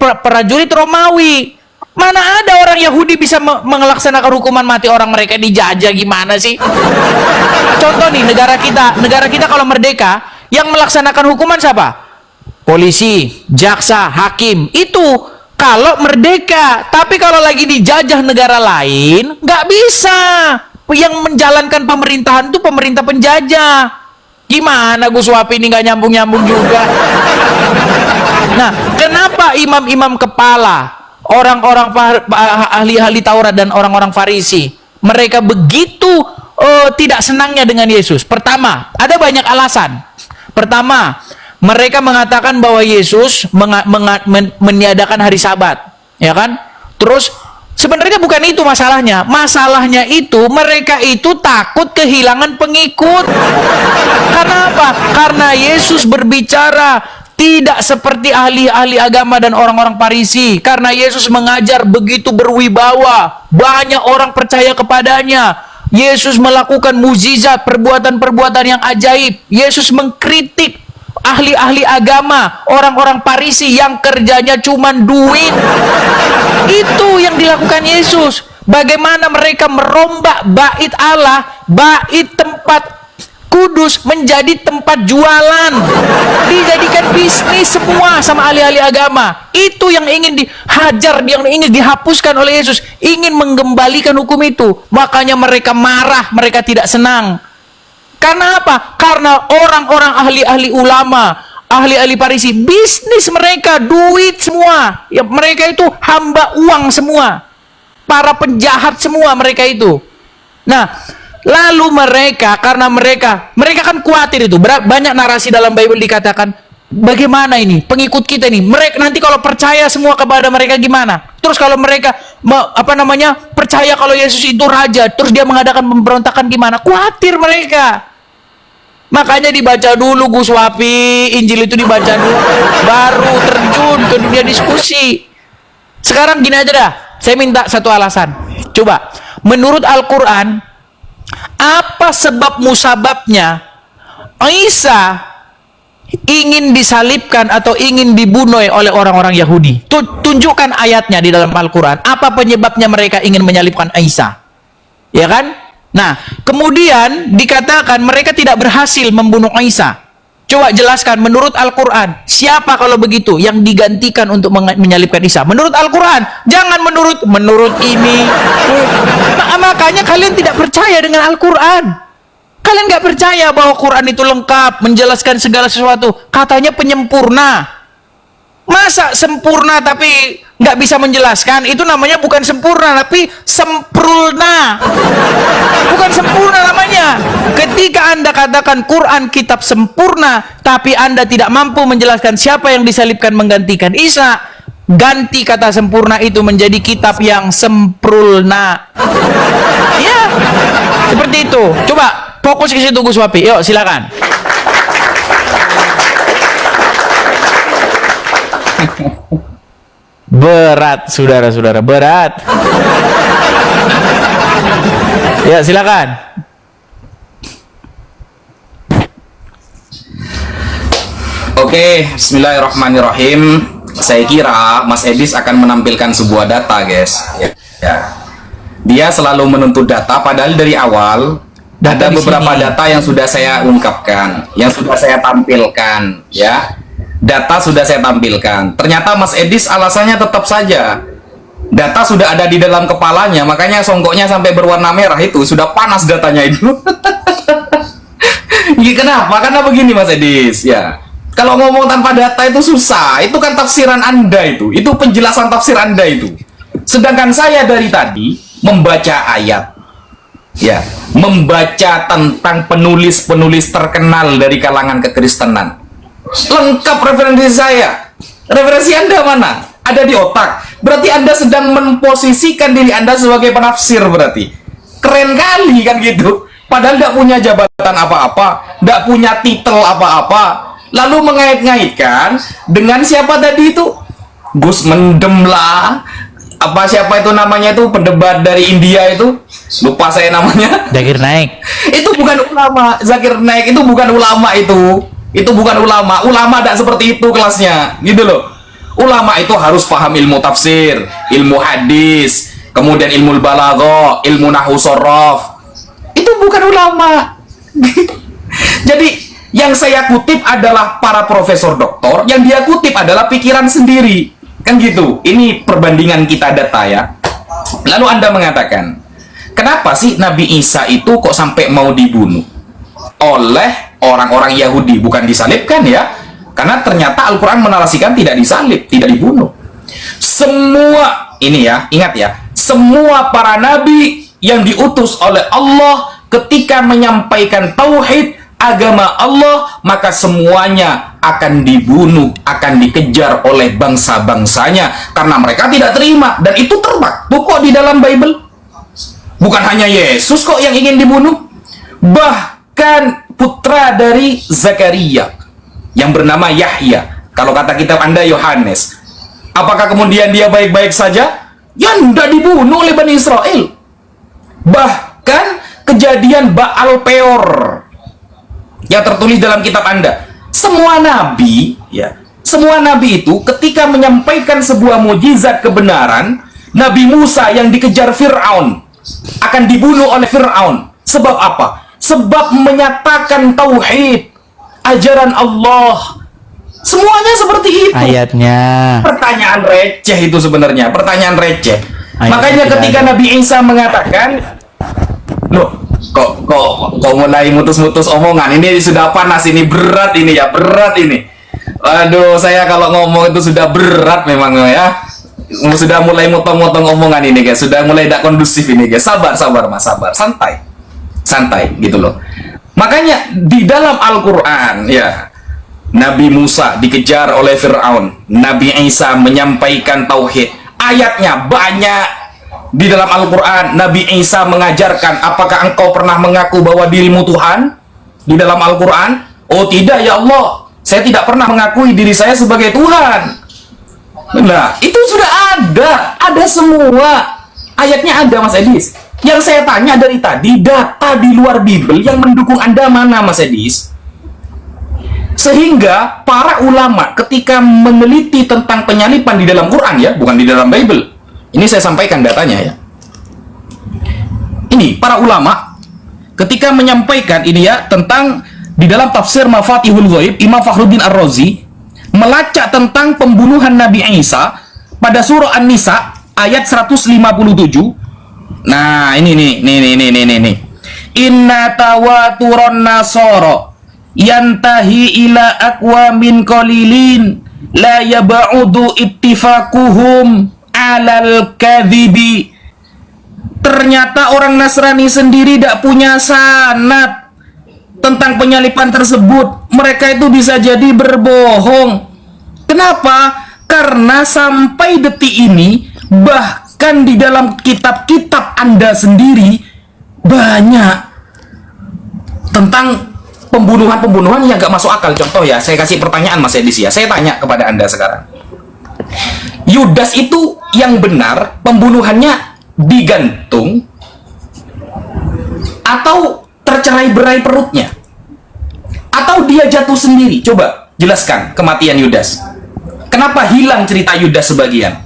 Romawi. Mana ada orang Yahudi bisa melaksanakan hukuman mati orang mereka dijajah, gimana sih? Contoh nih, negara kita kalau merdeka, yang melaksanakan hukuman siapa? Polisi, jaksa, hakim. Itu kalau merdeka. Tapi kalau lagi dijajah negara lain, nggak bisa. Yang menjalankan pemerintahan itu pemerintah penjajah. Gimana Gus Wapi ini nggak nyambung-nyambung juga? Nah, kenapa imam-imam kepala, orang-orang ahli-ahli Taurat dan orang-orang Farisi, mereka begitu tidak senangnya dengan Yesus? Pertama, ada banyak alasan. Pertama, mereka mengatakan bahwa Yesus meniadakan hari Sabat, ya kan? Terus sebenarnya bukan itu masalahnya. Masalahnya itu mereka itu takut kehilangan pengikut. Karena apa? Karena Yesus berbicara Tidak seperti ahli-ahli agama dan orang-orang Farisi. Karena Yesus mengajar begitu berwibawa. Banyak orang percaya kepadanya. Yesus melakukan mukjizat, perbuatan-perbuatan yang ajaib. Yesus mengkritik ahli-ahli agama, orang-orang Farisi yang kerjanya cuma duit. Itu yang dilakukan Yesus. Bagaimana mereka merombak bait Allah, bait tempat kudus menjadi tempat jualan, dijadikan bisnis semua sama ahli-ahli agama. Itu yang ingin dihajar, yang ingin dihapuskan oleh Yesus, ingin mengembalikan hukum itu. Makanya mereka marah, mereka tidak senang. Karena apa? Karena orang-orang ahli-ahli ulama, ahli-ahli Farisi, bisnis mereka duit semua. Ya, mereka itu hamba uang semua, para penjahat semua mereka itu. Nah, lalu mereka, karena mereka kan khawatir itu. Banyak narasi dalam Bible dikatakan, bagaimana ini pengikut kita ini? Mereka nanti kalau percaya semua kepada mereka gimana? Terus kalau mereka percaya kalau Yesus itu raja, terus dia mengadakan pemberontakan gimana? Khawatir mereka. Makanya dibaca dulu Gus Wapi, Injil itu dibaca dulu, baru terjun ke dunia diskusi. Sekarang gini aja dah, saya minta satu alasan. Coba, menurut Al-Quran, apa sebab musababnya Isa ingin disalibkan atau ingin dibunuh oleh orang-orang Yahudi? Tunjukkan ayatnya di dalam Al-Quran. Apa penyebabnya mereka ingin menyalibkan Isa? Ya kan? Nah, kemudian dikatakan mereka tidak berhasil membunuh Isa. Coba jelaskan menurut Al-Quran, siapa kalau begitu yang digantikan untuk menyalibkan Isa? Menurut Al-Quran, jangan menurut ini. Makanya kalian tidak percaya dengan Al-Quran. Kalian nggak percaya bahwa Quran itu lengkap, menjelaskan segala sesuatu. Katanya penyempurna. Masa sempurna tapi nggak bisa menjelaskan? Itu namanya bukan sempurna, tapi semprulna. Bukan sempurna namanya. Ketika Anda katakan Quran kitab sempurna, tapi Anda tidak mampu menjelaskan siapa yang disalibkan menggantikan Isa, ganti kata sempurna itu menjadi kitab yang semprulna. Ya, seperti itu. Coba fokus ke situ Gus Wapi. Yuk, silakan. Berat, saudara-saudara, berat. Ya, silakan. Oke, bismillahirrahmanirrahim. Saya kira Mas Edis akan menampilkan sebuah data, guys. Ya. Dia selalu menuntut data, padahal dari awal ada beberapa data yang sudah saya ungkapkan, yang sudah saya tampilkan, ya. Data sudah saya tampilkan. Ternyata Mas Edis alasannya tetap saja. Data sudah ada di dalam kepalanya, makanya songkoknya sampai berwarna merah itu, sudah panas datanya itu. Ya, kenapa? Karena begini Mas Edis, ya. Kalau ngomong tanpa data itu susah. Itu kan tafsiran Anda itu. Itu penjelasan tafsir Anda itu. Sedangkan saya dari tadi membaca ayat. Ya, membaca tentang penulis-penulis terkenal dari kalangan kekristenan. Lengkap referensi saya. Referensi Anda mana? Ada di otak. Berarti Anda sedang memposisikan diri Anda sebagai penafsir berarti. Keren kali kan gitu. Padahal tidak punya jabatan apa-apa, tidak punya titel apa-apa. Lalu mengait-ngaitkan dengan siapa tadi itu? Gus Mendem lah. Apa siapa itu namanya itu pendebat dari India itu? Lupa saya namanya. Zakir Naik. Itu bukan ulama. Zakir Naik itu bukan ulama itu. Itu bukan ulama. Ulama tidak seperti itu kelasnya, gitu loh. Ulama itu harus paham ilmu tafsir, ilmu hadis, kemudian ilmu balaghah, ilmu nahwu shorof. Itu bukan ulama. Jadi yang saya kutip adalah para profesor doktor, yang dia kutip adalah pikiran sendiri. Kan gitu. Ini perbandingan kita data ya. Lalu Anda mengatakan, kenapa sih Nabi Isa itu kok sampai mau dibunuh oleh orang-orang Yahudi? Bukan disalibkan ya, karena ternyata Al-Quran menarasikan tidak disalib, tidak dibunuh. Semua, ini ya, ingat ya, semua para nabi yang diutus oleh Allah ketika menyampaikan tauhid agama Allah, maka semuanya akan dibunuh, akan dikejar oleh bangsa-bangsanya karena mereka tidak terima. Dan itu termaktub kok di dalam Bible. Bukan hanya Yesus kok yang ingin dibunuh, bahkan putra dari Zakaria yang bernama Yahya, Kalau kata kitab Anda Yohanes, apakah kemudian dia baik-baik saja? Ya, tidak dibunuh oleh Bani Israel. Bahkan kejadian Baal Peor yang tertulis dalam kitab Anda, semua nabi, ya, semua nabi itu ketika menyampaikan sebuah mukjizat kebenaran, Nabi Musa yang dikejar Fir'aun akan dibunuh oleh Fir'aun. Sebab apa? Sebab menyatakan tauhid, ajaran Allah. Semuanya seperti itu. Ayatnya. Pertanyaan receh itu sebenarnya, pertanyaan receh. Ayatnya Makanya tidak ketika ada. Nabi Isa mengatakan, loh, kok mulai mutus-mutus omongan, ini sudah panas, ini berat, ini ya, berat ini. Aduh, saya kalau ngomong itu sudah berat memang ya. Sudah mulai motong-motong omongan ini guys, sudah mulai tidak kondusif ini guys. Sabar mas, sabar, santai gitu loh. Makanya di dalam Al-Quran ya, Nabi Musa dikejar oleh Fir'aun, Nabi Isa menyampaikan tauhid. Ayatnya banyak di dalam Al-Quran. Nabi Isa mengajarkan, apakah engkau pernah mengaku bahwa dirimu Tuhan? Di dalam Al-Quran, oh tidak ya Allah, saya tidak pernah mengakui diri saya sebagai Tuhan. Nah, itu sudah ada semua. Ayatnya ada, Mas Edis. Yang saya tanya dari tadi, data di luar Bible yang mendukung Anda mana, Mas Edis? Sehingga para ulama ketika meneliti tentang penyalipan di dalam Quran ya, bukan di dalam Bible. Ini saya sampaikan datanya ya. Ini para ulama ketika menyampaikan ini ya tentang di dalam tafsir Mafatihul Ghaib, Imam Fakhruddin Ar-Razi melacak tentang pembunuhan Nabi Isa pada surah An-Nisa ayat 157. Nah, ini nih. Inna tawaturon nasoro yantahi ila aqwamin qalilin la yab'udu ittifaquhum 'alal kadhibi. Ternyata orang Nasrani sendiri tidak punya sanad tentang penyalipan tersebut. Mereka itu bisa jadi berbohong. Kenapa? Karena sampai detik ini bahkan di dalam kitab-kitab Anda sendiri banyak tentang pembunuhan yang gak masuk akal. Contoh ya, saya kasih pertanyaan Mas Edis ya. Saya tanya kepada Anda sekarang. Yudas itu yang benar pembunuhannya digantung atau tercerai-berai perutnya? Atau dia jatuh sendiri? Coba jelaskan kematian Yudas. Kenapa hilang cerita Yudas sebagian?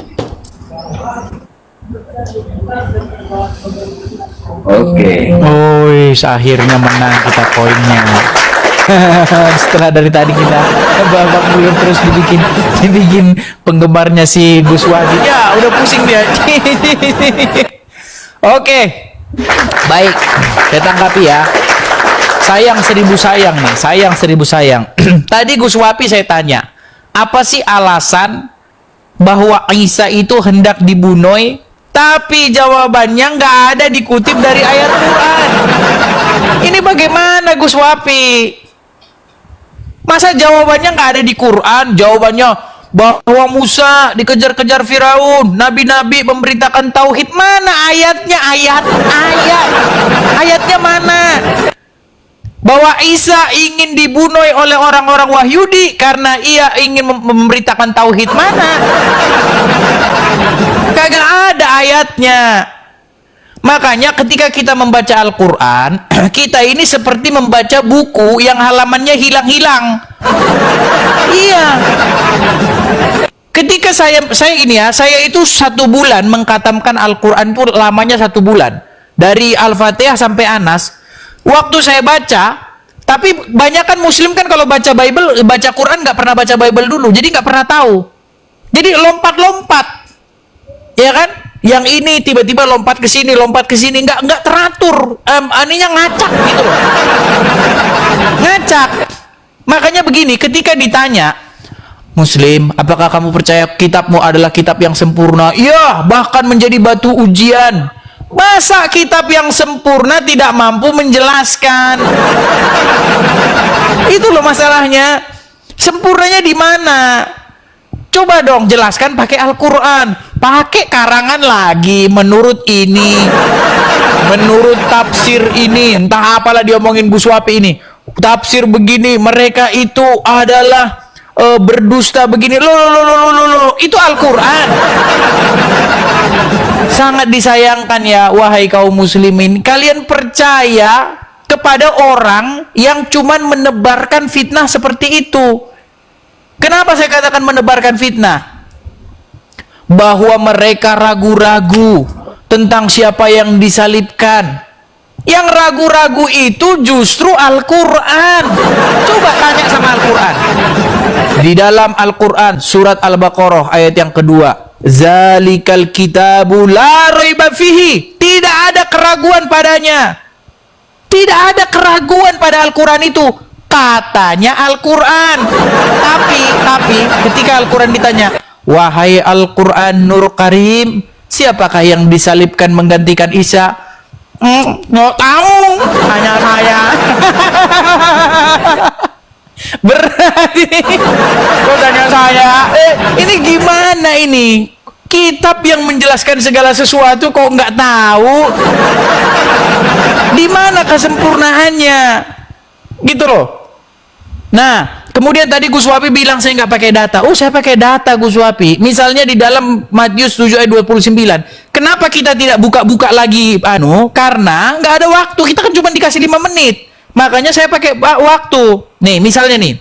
Oke. Akhirnya menang kita poinnya. Setelah dari tadi kita babak belum terus dibikin penggemarnya si Gus Wadi. Ya, udah pusing dia. Oke. Baik, saya tanggapi ya. Sayang seribu sayang nih, sayang seribu sayang. Tadi Gus Wapi saya tanya, apa sih alasan bahwa Isa itu hendak dibunuh? Tapi jawabannya nggak ada dikutip dari ayat Quran. Ini bagaimana Gus Wapi? Masa jawabannya nggak ada di Quran? Jawabannya bahwa Musa dikejar-kejar Firaun, nabi-nabi memberitakan tauhid. Mana ayatnya? Ayatnya mana? Bahwa Isa ingin dibunuh oleh orang-orang Wahyudi karena ia ingin memberitakan tauhid. Mana? Kagak ada ayatnya. Makanya ketika kita membaca Al-Quran, kita ini seperti membaca buku yang halamannya hilang-hilang. Iya. Ketika saya ini ya, saya itu 1 bulan mengkatamkan Al-Quran itu lamanya 1 bulan. Dari Al-Fatihah sampai Anas. Waktu saya baca, tapi banyak kan Muslim kan kalau baca Bible, baca Quran nggak pernah baca Bible dulu, jadi nggak pernah tahu. Jadi lompat-lompat, ya kan? Yang ini tiba-tiba lompat ke sini, nggak teratur. Aninya ngacak gitu loh. Ngacak. Makanya begini, ketika ditanya, Muslim, apakah kamu percaya kitabmu adalah kitab yang sempurna? Iya, bahkan menjadi batu ujian. Masa kitab yang sempurna tidak mampu menjelaskan? Itu loh masalahnya. Sempurnanya di mana? Coba dong jelaskan pakai Al-Quran. Pakai karangan lagi, menurut ini, menurut tafsir ini, entah apalah diomongin Gus Wapi ini. Tafsir begini, mereka itu adalah berdusta begini. Loh, itu Al-Quran. Sangat disayangkan ya, wahai kaum muslimin, kalian percaya kepada orang yang cuman menebarkan fitnah seperti itu. Kenapa saya katakan menebarkan fitnah? Bahwa mereka ragu-ragu tentang siapa yang disalibkan. Yang ragu-ragu itu justru Al-Quran. Coba tanya sama Al-Quran. Di dalam Al-Quran surat Al-Baqarah ayat yang kedua, Zalikal kitabu la raiba fihi. Tidak ada keraguan padanya. Tidak ada keraguan pada Al-Quran itu. Katanya Al-Quran. Tapi ketika Al-Quran ditanya, wahai Al-Quran Nur Karim, siapakah yang disalibkan menggantikan Isa? Nggak tahu, hanya saya. Berarti kok tanya saya? Ini gimana ini? Kitab yang menjelaskan segala sesuatu kok nggak tahu? Di mana kesempurnaannya? Gitu loh. Nah, kemudian tadi Gus Wapi bilang saya nggak pakai data. Oh, saya pakai data, Gus Wapi. Misalnya di dalam Matius 7 ayat 29. Kenapa kita tidak buka-buka lagi? Karena nggak ada waktu. Kita kan cuma dikasih 5 menit. Makanya saya pakai waktu. Nih, misalnya nih.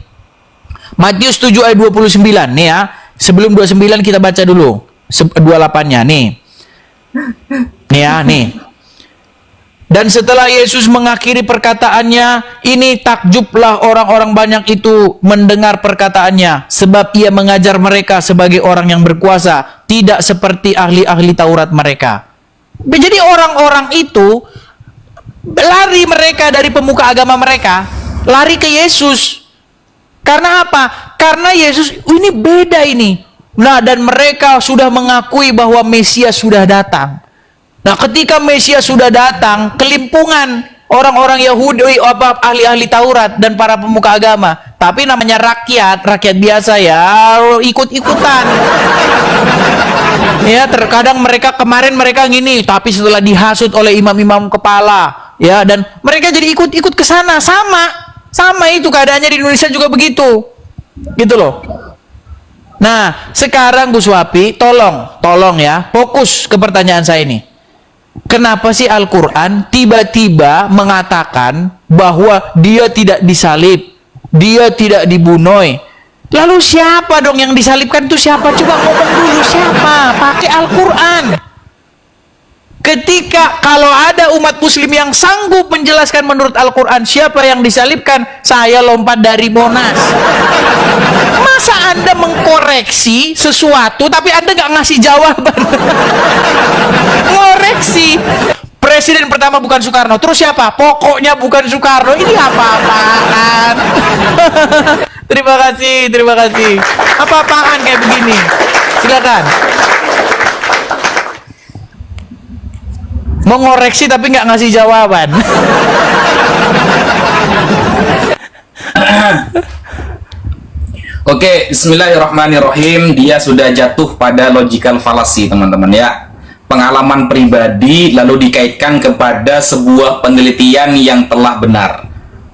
Matius 7 ayat 29 nih ya. Sebelum 29 kita baca dulu 28-nya nih. Nih ya, nih. Dan setelah Yesus mengakhiri perkataannya, ini takjublah orang-orang banyak itu mendengar perkataannya, sebab ia mengajar mereka sebagai orang yang berkuasa, tidak seperti ahli-ahli Taurat mereka. Jadi orang-orang itu lari mereka dari pemuka agama mereka, lari ke Yesus. Karena apa? Karena Yesus ini beda ini. Nah, dan mereka sudah mengakui bahwa Mesias sudah datang. Nah, ketika Mesias sudah datang, kelimpungan orang-orang Yahudi, ahli-ahli Taurat dan para pemuka agama. Tapi namanya rakyat biasa ya, ikut-ikutan. Ya, terkadang kemarin mereka gini, tapi setelah dihasut oleh imam-imam kepala, ya, dan mereka jadi ikut-ikut ke sana. Sama itu keadaannya di Indonesia juga begitu. Gitu loh. Nah, sekarang Gus Wapi, tolong ya, fokus ke pertanyaan saya ini. Kenapa sih Al-Quran tiba-tiba mengatakan bahwa dia tidak disalib, dia tidak dibunuh? Lalu siapa dong yang disalibkan itu siapa? Coba ngomong dulu siapa? Pakai Al-Quran. Ketika kalau ada umat muslim yang sanggup menjelaskan menurut Al-Quran siapa yang disalibkan, saya lompat dari Monas. Masa Anda mengkoreksi sesuatu tapi Anda nggak ngasih jawaban? Ngoreksi. Presiden pertama bukan Soekarno, terus siapa? Pokoknya bukan Soekarno. Ini apa-apaan? Terima kasih. Apa-apaan kayak begini? Silakan. Mau ngoreksi tapi nggak ngasih jawaban. Oke, bismillahirrahmanirrahim. Dia sudah jatuh pada logical fallacy, teman-teman ya. Pengalaman pribadi lalu dikaitkan kepada sebuah penelitian yang telah benar.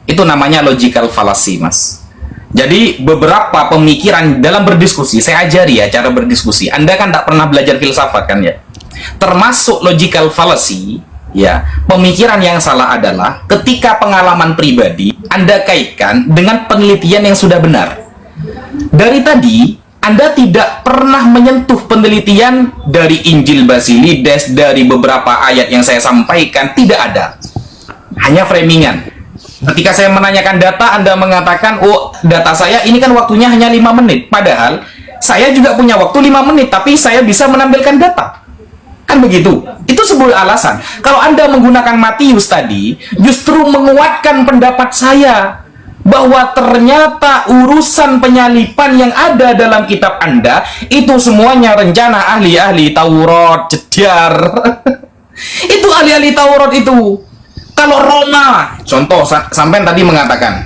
Itu namanya logical fallacy, Mas. Jadi beberapa pemikiran dalam berdiskusi, saya ajari ya cara berdiskusi. Anda kan tak pernah belajar filsafat kan ya? Termasuk logical fallacy, ya, pemikiran yang salah adalah ketika pengalaman pribadi Anda kaitkan dengan penelitian yang sudah benar. Dari tadi Anda tidak pernah menyentuh penelitian dari Injil Basilides, dari beberapa ayat yang saya sampaikan, tidak ada. Hanya framingan. Ketika saya menanyakan data, Anda mengatakan, oh, data saya ini kan waktunya hanya 5 menit. Padahal saya juga punya waktu 5 menit, tapi saya bisa menampilkan data. Kan begitu. Itu sebuah alasan. Kalau Anda menggunakan Matius tadi, justru menguatkan pendapat saya bahwa ternyata urusan penyalipan yang ada dalam kitab Anda itu semuanya rencana ahli-ahli Taurat, jedar. Itu ahli-ahli Taurat itu. Kalau Roma, contoh sampai tadi mengatakan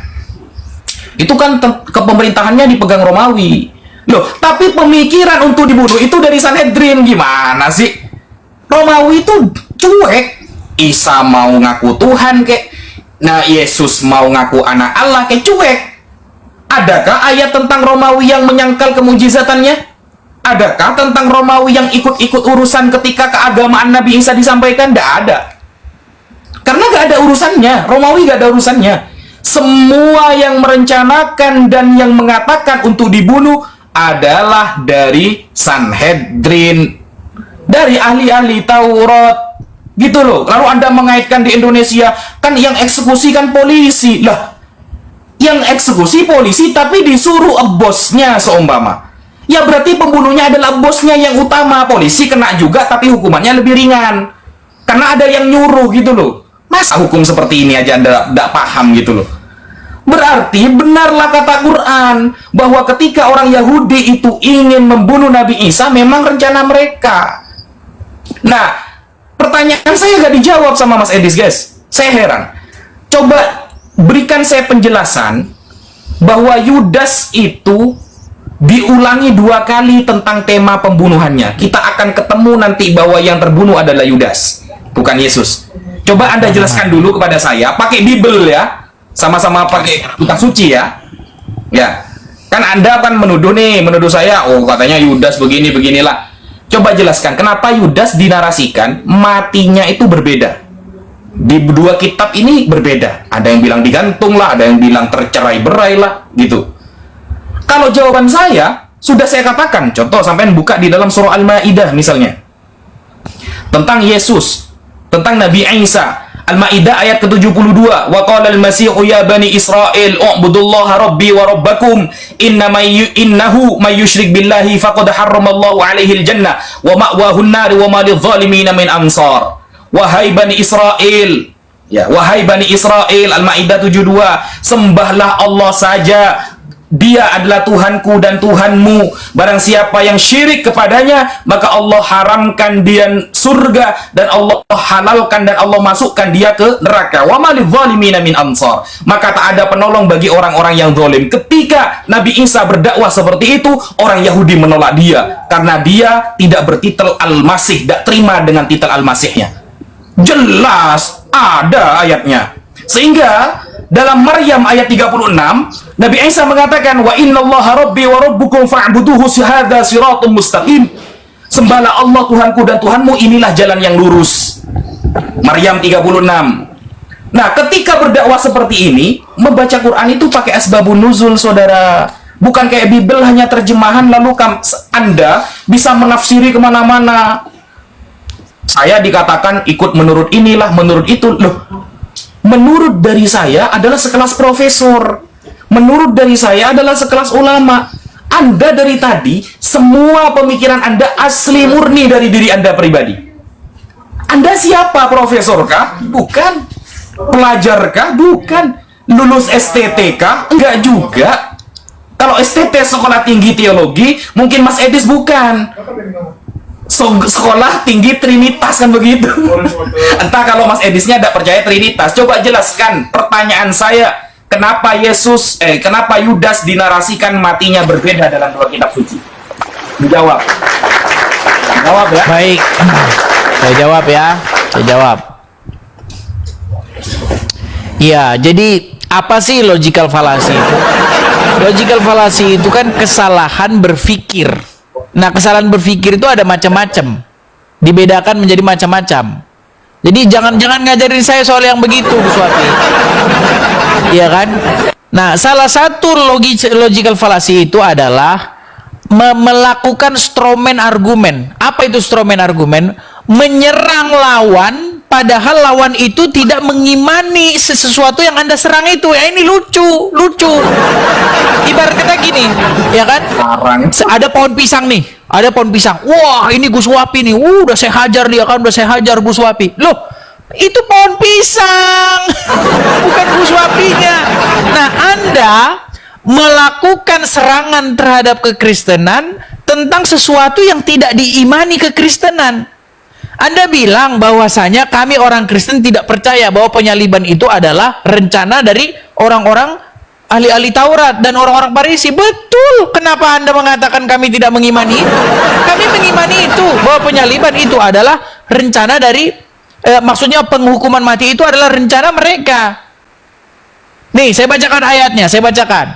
itu kan kepemerintahannya dipegang Romawi. Loh, tapi pemikiran untuk dibunuh itu dari Sanhedrin. Gimana sih? Romawi itu cuek. Isa mau ngaku Tuhan kek, nah Yesus mau ngaku anak Allah, kayak cuek. Adakah ayat tentang Romawi yang menyangkal kemujizatannya? Adakah tentang Romawi yang ikut-ikut urusan ketika keagamaan Nabi Isa disampaikan? Tidak ada. Karena gak ada urusannya. Romawi gak ada urusannya. Semua yang merencanakan dan yang mengatakan untuk dibunuh adalah dari Sanhedrin, dari ahli-ahli Taurat, gitu loh. Lalu Anda mengaitkan di Indonesia, kan yang eksekusi kan polisi. Lah, yang eksekusi polisi tapi disuruh bosnya seumpama. Ya berarti pembunuhnya adalah bosnya yang utama. Polisi kena juga tapi hukumannya lebih ringan. Karena ada yang nyuruh gitu loh. Masa hukum seperti ini aja Anda tidak paham gitu loh. Berarti benarlah kata Quran bahwa ketika orang Yahudi itu ingin membunuh Nabi Isa memang rencana mereka. Nah, pertanyaan saya gak dijawab sama Mas Edis, guys. Saya heran. Coba berikan saya penjelasan bahwa Yudas itu diulangi 2 kali tentang tema pembunuhannya. Kita akan ketemu nanti bahwa yang terbunuh adalah Yudas, bukan Yesus. Coba Anda jelaskan dulu kepada saya, pakai Bible ya, sama-sama pakai kitab suci ya. Ya, kan Anda kan menuduh saya, oh katanya Yudas beginilah. Coba jelaskan, kenapa Yudas dinarasikan matinya itu berbeda? Di 2 kitab ini berbeda. Ada yang bilang digantung lah, ada yang bilang tercerai-berai lah, gitu. Kalau jawaban saya, sudah saya katakan, contoh sampai buka di dalam surah Al-Maidah misalnya. Tentang Yesus, tentang Nabi Isa. Al-Maidah ayat ke-72. Wa qala al-Masihu ya bani Israel, u'budullaha rabbi wa rabbakum, innahu may yusyrik billahi faqad harramallahu alaihi al-jannah wa ma'wahu an-nar wa ma lidh-dhalimin min ansar. Wahai Bani Israel, ya, wahai Bani Israel, Al-Maidah 72, sembahlah Allah saja, Dia adalah Tuhanku dan Tuhanmu. Barang siapa yang syirik kepadanya, maka Allah haramkan dia surga dan Allah halalkan dan Allah masukkan dia ke neraka. Wa ma lidh-dhalimin min ansar. Maka tak ada penolong bagi orang-orang yang zalim. Ketika Nabi Isa berdakwah seperti itu, orang Yahudi menolak dia karena dia tidak bertitel Al-Masih, tidak terima dengan titel Al-Masihnya. Jelas ada ayatnya. Sehingga dalam Maryam ayat 36, Nabi Isa mengatakan, wa innallaha rabbi wa rabbukum fa'buduhu hadza siratun mustaqim. Sembahlah Allah Tuhanku dan Tuhanmu, inilah jalan yang lurus. Maryam 36. Nah, ketika berdakwah seperti ini, membaca Quran itu pakai asbabun nuzul, saudara. Bukan kayak Bible hanya terjemahan lalu Anda bisa menafsiri kemana-mana. Saya dikatakan ikut menurut inilah, menurut itu. Loh, menurut dari saya adalah sekelas profesor. Menurut dari saya adalah sekelas ulama. Anda dari tadi, semua pemikiran Anda asli murni dari diri Anda pribadi. Anda siapa? Profesor kah? Bukan. Pelajar kah? Bukan. Lulus STT kah? Enggak juga. Kalau STT sekolah tinggi teologi, mungkin Mas Edis bukan. Sekolah tinggi Trinitas kan begitu. Entah kalau Mas Edisnya tidak percaya Trinitas. Coba jelaskan pertanyaan saya, kenapa kenapa Yudas dinarasikan matinya berbeda dalam 2 kitab suci? Dijawab. Jawab ya. Baik. Saya jawab ya. Saya jawab. Ya, jadi apa sih logical fallacy itu? Logical fallacy itu kan kesalahan berpikir. Nah, kesalahan berpikir itu ada macam-macam. Dibedakan menjadi macam-macam. Jadi jangan ngajarin saya soal yang begitu, Bu Suwati. Iya kan? Nah, salah satu logical fallacy itu adalah melakukan strawman argumen. Apa itu strawman argumen? Menyerang lawan, padahal lawan itu tidak mengimani sesuatu yang Anda serang itu. Ya, ini lucu. Ibarat kata gini, ya kan? Ada pohon pisang nih, ada pohon pisang. Wah, ini Gus Wapi nih. Udah saya hajar dia kan, udah saya hajar Gus Wapi. Loh, itu pohon pisang, bukan Gus Wapinya. Nah, Anda melakukan serangan terhadap kekristenan tentang sesuatu yang tidak diimani kekristenan. Anda bilang bahwasanya kami orang Kristen tidak percaya bahwa penyaliban itu adalah rencana dari orang-orang ahli-ahli Taurat dan orang-orang Farisi. Betul. Kenapa Anda mengatakan kami tidak mengimani itu? Kami mengimani itu, bahwa penyaliban itu adalah rencana dari maksudnya penghukuman mati itu adalah rencana mereka. Nih, saya bacakan ayatnya, saya bacakan.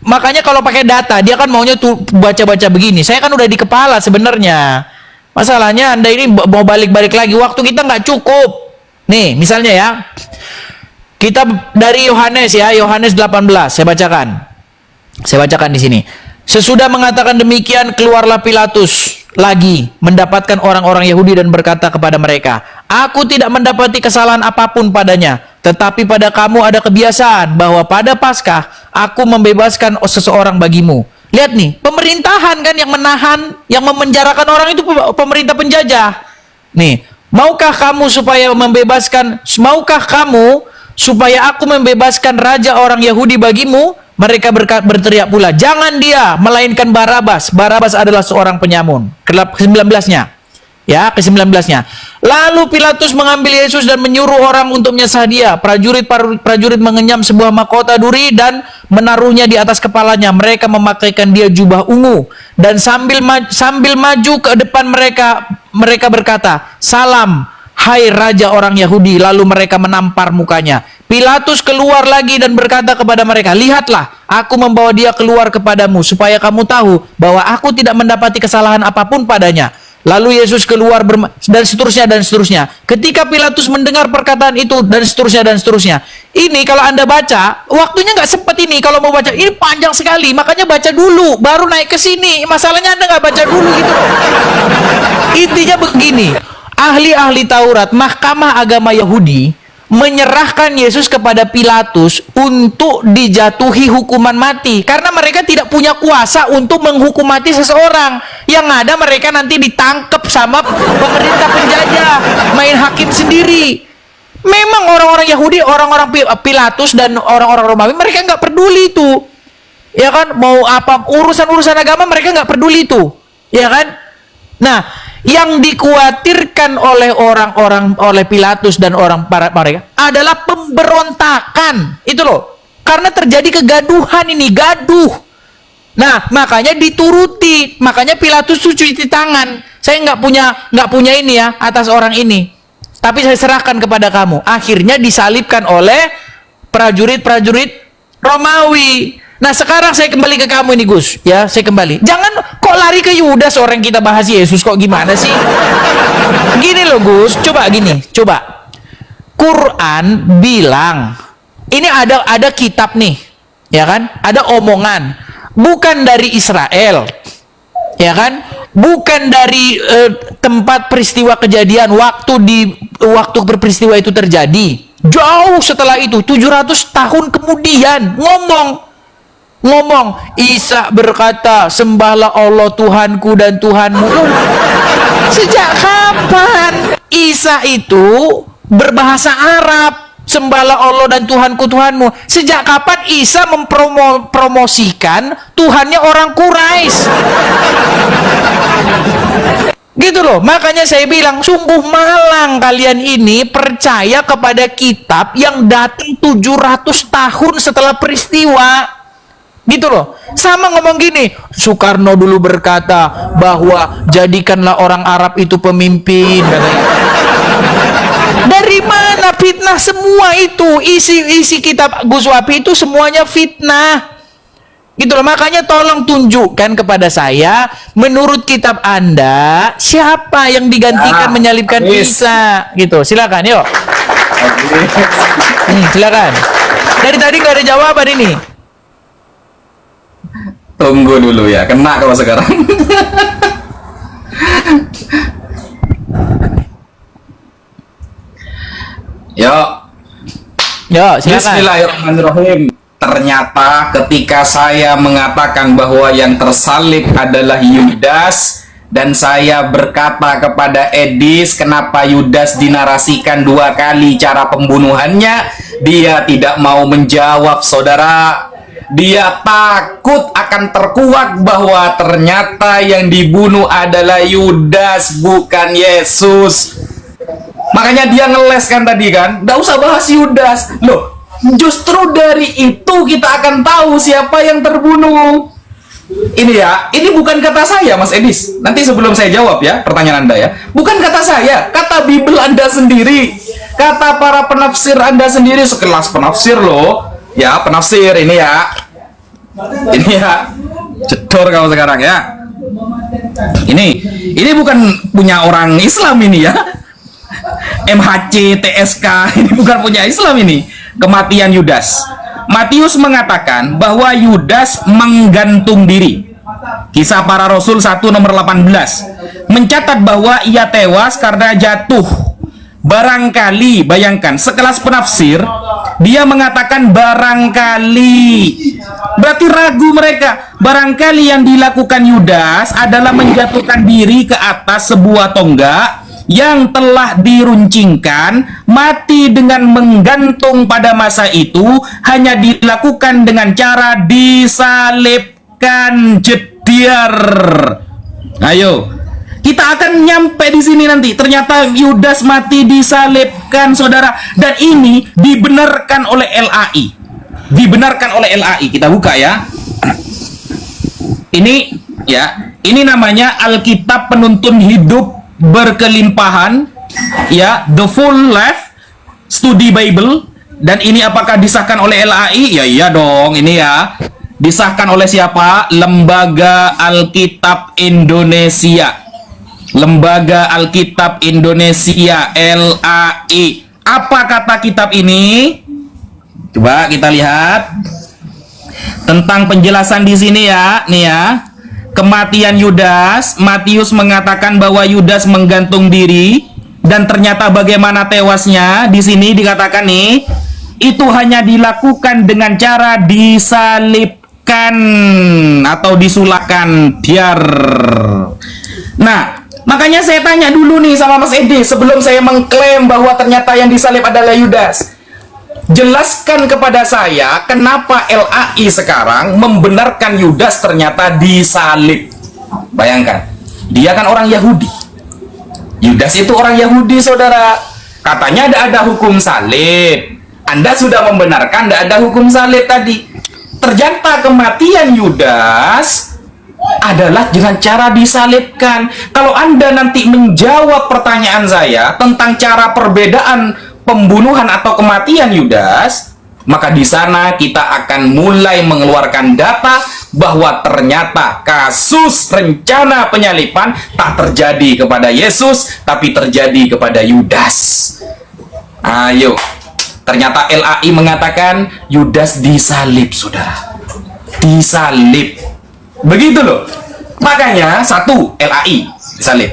makanya kalau pakai data dia kan maunya tuh baca-baca begini. Saya kan udah di kepala sebenarnya. Masalahnya Anda ini mau balik-balik lagi, waktu kita nggak cukup. Nih, misalnya ya. Kita dari Yohanes ya, Yohanes 18, saya bacakan. Saya bacakan di sini. Sesudah mengatakan demikian, keluarlah Pilatus lagi mendapatkan orang-orang Yahudi dan berkata kepada mereka, "Aku tidak mendapati kesalahan apapun padanya, tetapi pada kamu ada kebiasaan bahwa pada Paskah aku membebaskan seseorang bagimu." Lihat nih, pemerintahan kan yang menahan, yang memenjarakan orang itu pemerintah penjajah. Nih, maukah kamu supaya aku membebaskan raja orang Yahudi bagimu? Mereka berteriak pula, "Jangan dia, melainkan Barabas." Barabas adalah seorang penyamun. Ke-19-nya. Ya, ke-19-nya. Lalu Pilatus mengambil Yesus dan menyuruh orang untuk menyesah dia. Prajurit mengenyam sebuah mahkota duri dan menaruhnya di atas kepalanya. Mereka memakaikan dia jubah ungu. Dan sambil maju ke depan mereka berkata, "Salam, hai Raja orang Yahudi." Lalu mereka menampar mukanya. Pilatus keluar lagi dan berkata kepada mereka, "Lihatlah, aku membawa dia keluar kepadamu, supaya kamu tahu bahwa aku tidak mendapati kesalahan apapun padanya." Lalu Yesus keluar dan seterusnya dan seterusnya. Ketika Pilatus mendengar perkataan itu dan seterusnya. Ini kalau Anda baca, waktunya nggak sempat ini kalau mau baca. Ini panjang sekali, makanya baca dulu, baru naik ke sini. Masalahnya Anda nggak baca dulu gitu loh. Intinya begini, ahli-ahli Taurat, mahkamah agama Yahudi menyerahkan Yesus kepada Pilatus untuk dijatuhi hukuman mati karena mereka tidak punya kuasa untuk menghukum mati seseorang. Yang ada mereka nanti ditangkap sama pemerintah penjajah, main hakim sendiri. Memang orang-orang Yahudi, orang-orang Pilatus dan orang-orang Romawi, mereka nggak peduli itu, ya kan? Mau apa urusan-urusan agama mereka nggak peduli itu, ya kan? Nah, yang dikhawatirkan oleh oleh Pilatus dan mereka adalah pemberontakan. Itu loh. Karena terjadi kegaduhan ini, gaduh. Nah, makanya dituruti. Makanya Pilatus cuci tangan. Saya nggak punya ini ya atas orang ini. Tapi saya serahkan kepada kamu. Akhirnya disalibkan oleh prajurit-prajurit Romawi. Nah, sekarang saya kembali ke kamu ini, Gus. Ya, saya kembali. Jangan kok lari ke Yudas, orang kita bahas Yesus kok gimana sih? Gini loh, Gus. Coba gini, coba. Quran bilang, ini ada kitab nih, ya kan? Ada omongan, bukan dari Israel, ya kan? Bukan dari tempat peristiwa kejadian waktu berperistiwa itu terjadi. Jauh setelah itu, 700 tahun kemudian ngomong, Isa berkata, "Sembahlah Allah Tuhanku dan Tuhanmu." Sejak kapan Isa itu berbahasa Arab? Sembahlah Allah dan Tuhanku Tuhanmu. Sejak kapan Isa mempromosikan Tuhannya orang Quraisy? Gitu loh. Makanya saya bilang, sungguh malang kalian ini percaya kepada kitab yang datang 700 tahun setelah peristiwa. Gitu loh. Sama ngomong gini, Soekarno dulu berkata bahwa jadikanlah orang Arab itu pemimpin, katanya. Dari mana fitnah semua itu? Isi kitab Gus Wapi itu semuanya fitnah. Gitu loh. Makanya tolong tunjukkan kepada saya, menurut kitab Anda, siapa yang digantikan menyalibkan Isa? Gitu. Silakan, yuk. Silakan. Dari tadi nggak ada jawaban ini. Tunggu dulu ya, kena kalau sekarang. Yuk, silakan. Bismillahirrahmanirrahim. Ternyata ketika saya mengatakan bahwa yang tersalib adalah Yudas, dan saya berkata kepada Edis, kenapa Yudas dinarasikan 2 kali cara pembunuhannya, dia tidak mau menjawab, saudara. Dia takut akan terkuak bahwa ternyata yang dibunuh adalah Yudas, bukan Yesus. Makanya dia ngeles kan tadi kan, nggak usah bahas Yudas. Loh, justru dari itu kita akan tahu siapa yang terbunuh. Ini ya, ini bukan kata saya, Mas Edis. Nanti sebelum saya jawab ya pertanyaan Anda ya, bukan kata saya, kata Bible Anda sendiri, kata para penafsir Anda sendiri, sekelas penafsir loh. Ya, penafsir ini ya. Ini ya, cedor kau sekarang ya. Ini bukan punya orang Islam ini ya. MHC, TSK, ini bukan punya Islam ini. Kematian Yudas. Matius mengatakan bahwa Yudas menggantung diri. Kisah Para Rasul 1 nomor 18 mencatat bahwa ia tewas karena jatuh. Barangkali, bayangkan, sekelas penafsir dia mengatakan barangkali, berarti ragu mereka. Barangkali yang dilakukan Yudas adalah menjatuhkan diri ke atas sebuah tonggak yang telah diruncingkan. Mati dengan menggantung pada masa itu hanya dilakukan dengan cara disalibkan. Jediar. Ayo, kita akan nyampe di sini nanti. Ternyata Yudas mati disalibkan, saudara. Dan ini dibenarkan oleh LAI. Dibenarkan oleh LAI. Kita buka ya. Ini ya, ini namanya Alkitab Penuntun Hidup Berkelimpahan, ya, The Full Life Study Bible. Dan ini apakah disahkan oleh LAI? Ya iya dong, ini ya. Disahkan oleh siapa? Lembaga Alkitab Indonesia. Lembaga Alkitab Indonesia, LAI. Apa kata kitab ini? Coba kita lihat tentang penjelasan di sini ya. Nih ya. Kematian Yudas. Matius mengatakan bahwa Yudas menggantung diri, dan ternyata bagaimana tewasnya? Di sini dikatakan nih, itu hanya dilakukan dengan cara disalibkan atau disulahkan. Biar. Nah, makanya saya tanya dulu nih sama Mas Edi sebelum saya mengklaim bahwa ternyata yang disalib adalah Yudas. Jelaskan kepada saya kenapa LAI sekarang membenarkan Yudas ternyata disalib. Bayangkan, dia kan orang Yahudi. Yudas itu orang Yahudi, saudara. Katanya ada hukum salib. Anda sudah membenarkan ada hukum salib tadi. Ternyata kematian Yudas adalah dengan cara disalibkan. Kalau Anda nanti menjawab pertanyaan saya tentang cara perbedaan pembunuhan atau kematian Yudas, maka di sana kita akan mulai mengeluarkan data bahwa ternyata kasus rencana penyalipan tak terjadi kepada Yesus, tapi terjadi kepada Yudas. Ayo, ternyata LAI mengatakan Yudas disalib, saudara. Disalib. Begitu loh. Makanya satu, LAI disalib.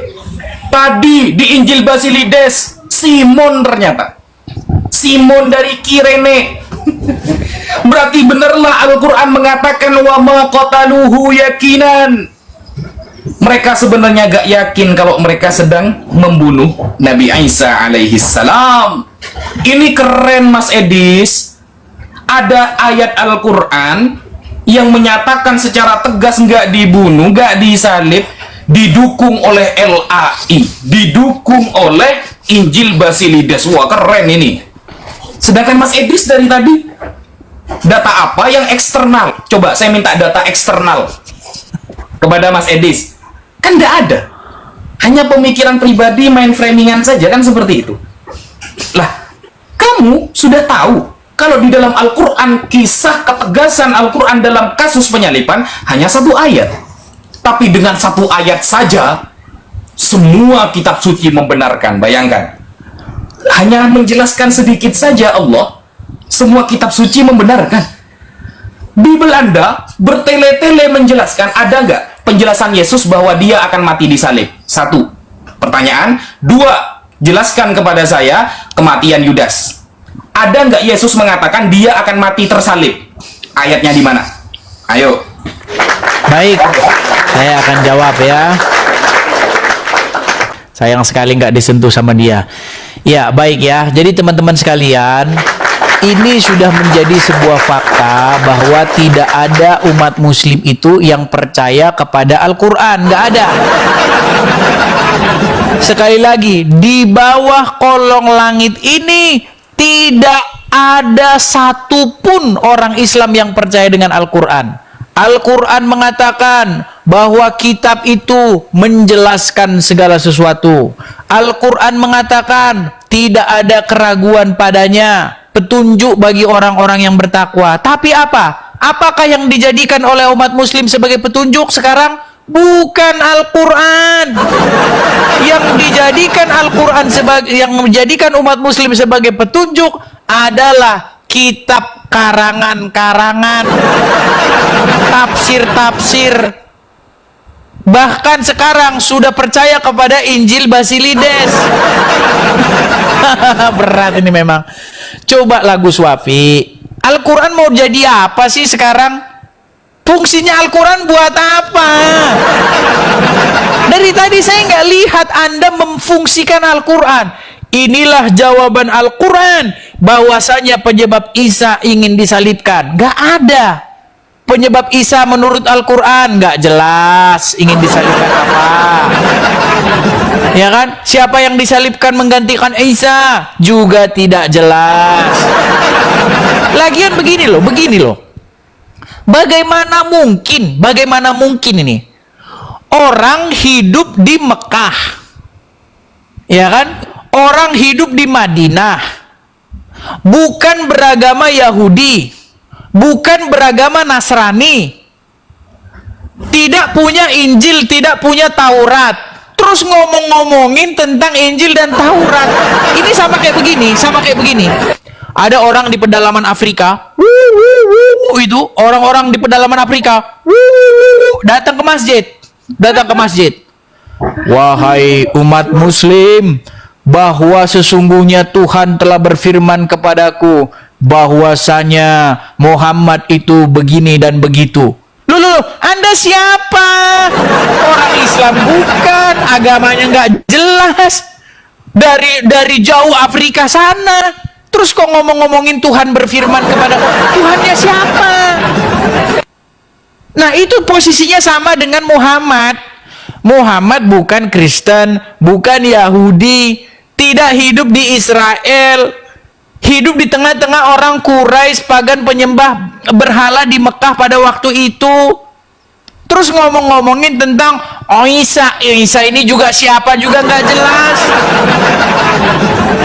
Tadi di Injil Basilides, Simon ternyata. Simon dari Kirene. Berarti benerlah Al-Quran mengatakan wa ma qataluhu yakinan. Mereka sebenarnya gak yakin kalau mereka sedang membunuh Nabi Isa alaihi salam. Ini keren, Mas Edis. Ada ayat Al-Quran yang menyatakan secara tegas nggak dibunuh, nggak disalib, didukung oleh LAI, didukung oleh Injil Basilides. Wah, keren ini. Sedangkan Mas Edis dari tadi, data apa yang eksternal? Coba saya minta data eksternal kepada Mas Edis. Kan nggak ada. Hanya pemikiran pribadi, main framingan saja, kan seperti itu. Lah, kamu sudah tahu kalau di dalam Al-Quran, kisah ketegasan Al-Quran dalam kasus penyalipan hanya satu ayat. Tapi dengan satu ayat saja, semua kitab suci membenarkan. Bayangkan. Hanya menjelaskan sedikit saja Allah, semua kitab suci membenarkan. Bible Anda bertele-tele menjelaskan, ada nggak penjelasan Yesus bahwa dia akan mati disalib? Satu. Pertanyaan. Dua. Jelaskan kepada saya kematian Yudas. Ada nggak Yesus mengatakan dia akan mati tersalib? Ayatnya di mana? Ayo. Baik, saya akan jawab ya. Sayang sekali nggak disentuh sama dia. Ya, baik ya. Jadi teman-teman sekalian, ini sudah menjadi sebuah fakta bahwa tidak ada umat muslim itu yang percaya kepada Al-Quran. Nggak ada. Sekali lagi, di bawah kolong langit ini tidak ada satupun orang Islam yang percaya dengan Al-Quran. Al-Quran mengatakan bahwa kitab itu menjelaskan segala sesuatu. Al-Quran mengatakan tidak ada keraguan padanya, petunjuk bagi orang-orang yang bertakwa. Tapi apa? Apakah yang dijadikan oleh umat muslim sebagai petunjuk sekarang? Bukan Al-Quran. Yang dijadikan Al-Quran yang menjadikan umat muslim sebagai petunjuk adalah kitab karangan-karangan, tafsir-tafsir. Bahkan sekarang sudah percaya kepada Injil Basilides. Berat ini memang. Coba lagu Wafi. Al-Quran mau jadi apa sih sekarang? Fungsinya Al-Quran buat apa? Dari tadi saya nggak lihat Anda memfungsikan Al-Quran. Inilah jawaban Al-Quran bahwasanya penyebab Isa ingin disalibkan. Nggak ada. Penyebab Isa menurut Al-Quran nggak jelas ingin disalibkan apa. Ya kan? Siapa yang disalibkan menggantikan Isa juga tidak jelas. Lagian begini loh. Bagaimana mungkin ini orang hidup di Mekah, ya kan? Orang hidup di Madinah, bukan beragama Yahudi, bukan beragama Nasrani, tidak punya Injil, tidak punya Taurat, terus ngomong-ngomongin tentang Injil dan Taurat. Ini sama kayak begini. Ada orang di pedalaman Afrika, itu orang-orang di pedalaman Afrika datang ke masjid. Wahai umat muslim, bahwa sesungguhnya Tuhan telah berfirman kepadaku bahwasanya Muhammad itu begini dan begitu. Loh, Anda siapa? Orang Islam bukan, agamanya nggak jelas. Dari jauh Afrika sana. Terus kok ngomong-ngomongin Tuhan berfirman kepada Tuhannya siapa? Nah, itu posisinya sama dengan Muhammad. Muhammad bukan Kristen, bukan Yahudi, tidak hidup di Israel, hidup di tengah-tengah orang Quraisy, pagan penyembah berhala di Mekah pada waktu itu. Terus ngomong-ngomongin tentang Isa ini juga siapa juga nggak jelas.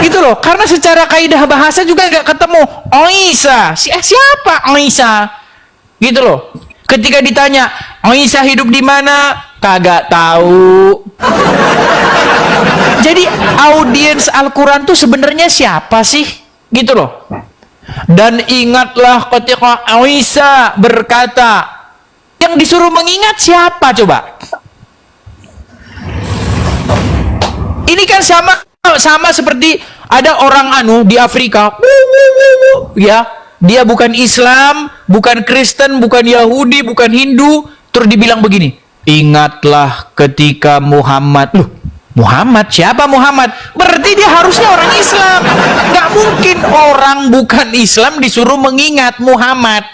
Gitu loh, karena secara kaidah bahasa juga nggak ketemu. Isa, siapa Isa? Gitu loh. Ketika ditanya, Isa hidup di mana? Kagak tahu. Jadi audiens Al-Quran tuh sebenarnya siapa sih? Gitu loh. Dan ingatlah ketika Isa berkata, yang disuruh mengingat siapa coba? Ini kan sama seperti ada orang di Afrika, ya, dia bukan Islam, bukan Kristen, bukan Yahudi, bukan Hindu, terus dibilang begini, ingatlah ketika Muhammad. Loh, Muhammad? Siapa Muhammad? Berarti dia harusnya orang Islam. Nggak mungkin orang bukan Islam disuruh mengingat Muhammad.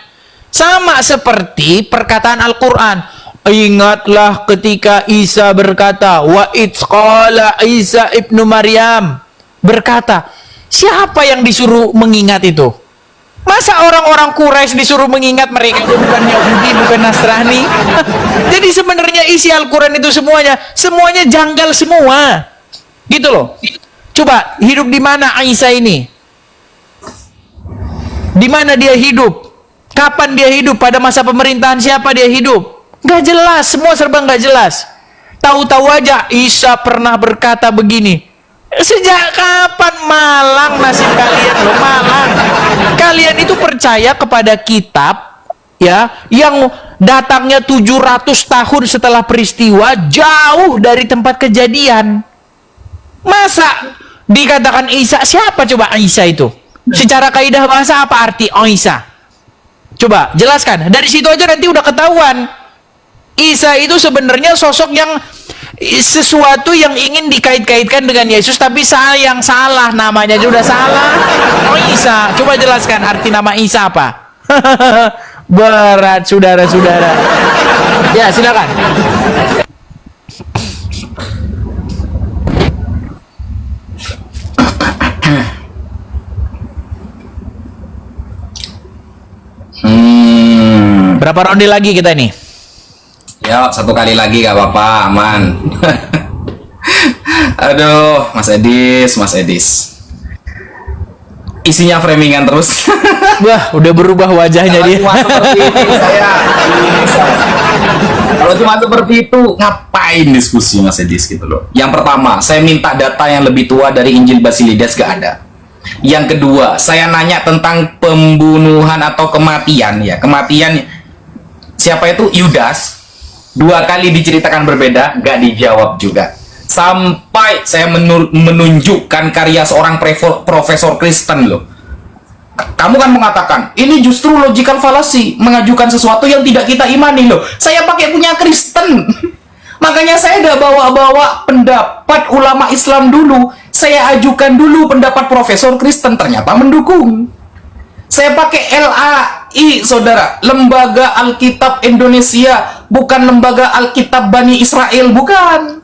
Sama seperti perkataan Al-Quran. Ingatlah ketika Isa berkata, wa qala Isa ibnu Maryam berkata. Siapa yang disuruh mengingat itu? Masa orang-orang Quraisy disuruh mengingat mereka itu bukan Yahudi, bukan Nasrani? Jadi sebenarnya isi Al-Quran itu semuanya janggal semua. Gitu loh. Coba, hidup di mana Isa ini? Di mana dia hidup? Kapan dia hidup? Pada masa pemerintahan siapa dia hidup? Gak jelas, semua serba gak jelas. Tahu-tahu aja Isa pernah berkata begini. Sejak kapan malang nasib kalian loh, malang. Kalian itu percaya kepada kitab ya yang datangnya 700 tahun setelah peristiwa, jauh dari tempat kejadian. Masa dikatakan Isa? Siapa coba Isa itu? Secara kaidah bahasa apa arti Isa? Coba jelaskan. Dari situ aja nanti udah ketahuan. Isa itu sebenarnya sosok yang sesuatu yang ingin dikait-kaitkan dengan Yesus, tapi sayang salah, namanya juga salah. Isa. Coba jelaskan arti nama Isa apa? Berat saudara-saudara. Ya, silakan. Berapa ronde lagi kita nih? Ya, satu kali lagi gak apa-apa, aman. Aduh, Mas Edis. isinya framingan terus. Wah, udah berubah wajahnya dia. Cuma seperti ini saya. Kalau cuma seperti itu, ngapain diskusi Mas Edis gitu loh. Yang pertama, saya minta data yang lebih tua dari Injil Basilides, gak ada. Yang kedua, saya nanya tentang pembunuhan atau kematian ya. Kematian siapa itu? Yudas. 2 kali diceritakan berbeda, gak dijawab juga. Sampai saya menunjukkan karya seorang profesor Kristen loh. Kamu kan mengatakan, ini justru logical fallacy, mengajukan sesuatu yang tidak kita imani loh. Saya pakai punya Kristen. Makanya saya udah bawa-bawa pendapat ulama Islam dulu. Saya ajukan dulu pendapat profesor Kristen, ternyata mendukung. Saya pakai LAI, saudara, Lembaga Alkitab Indonesia, bukan Lembaga Alkitab Bani Israel, bukan.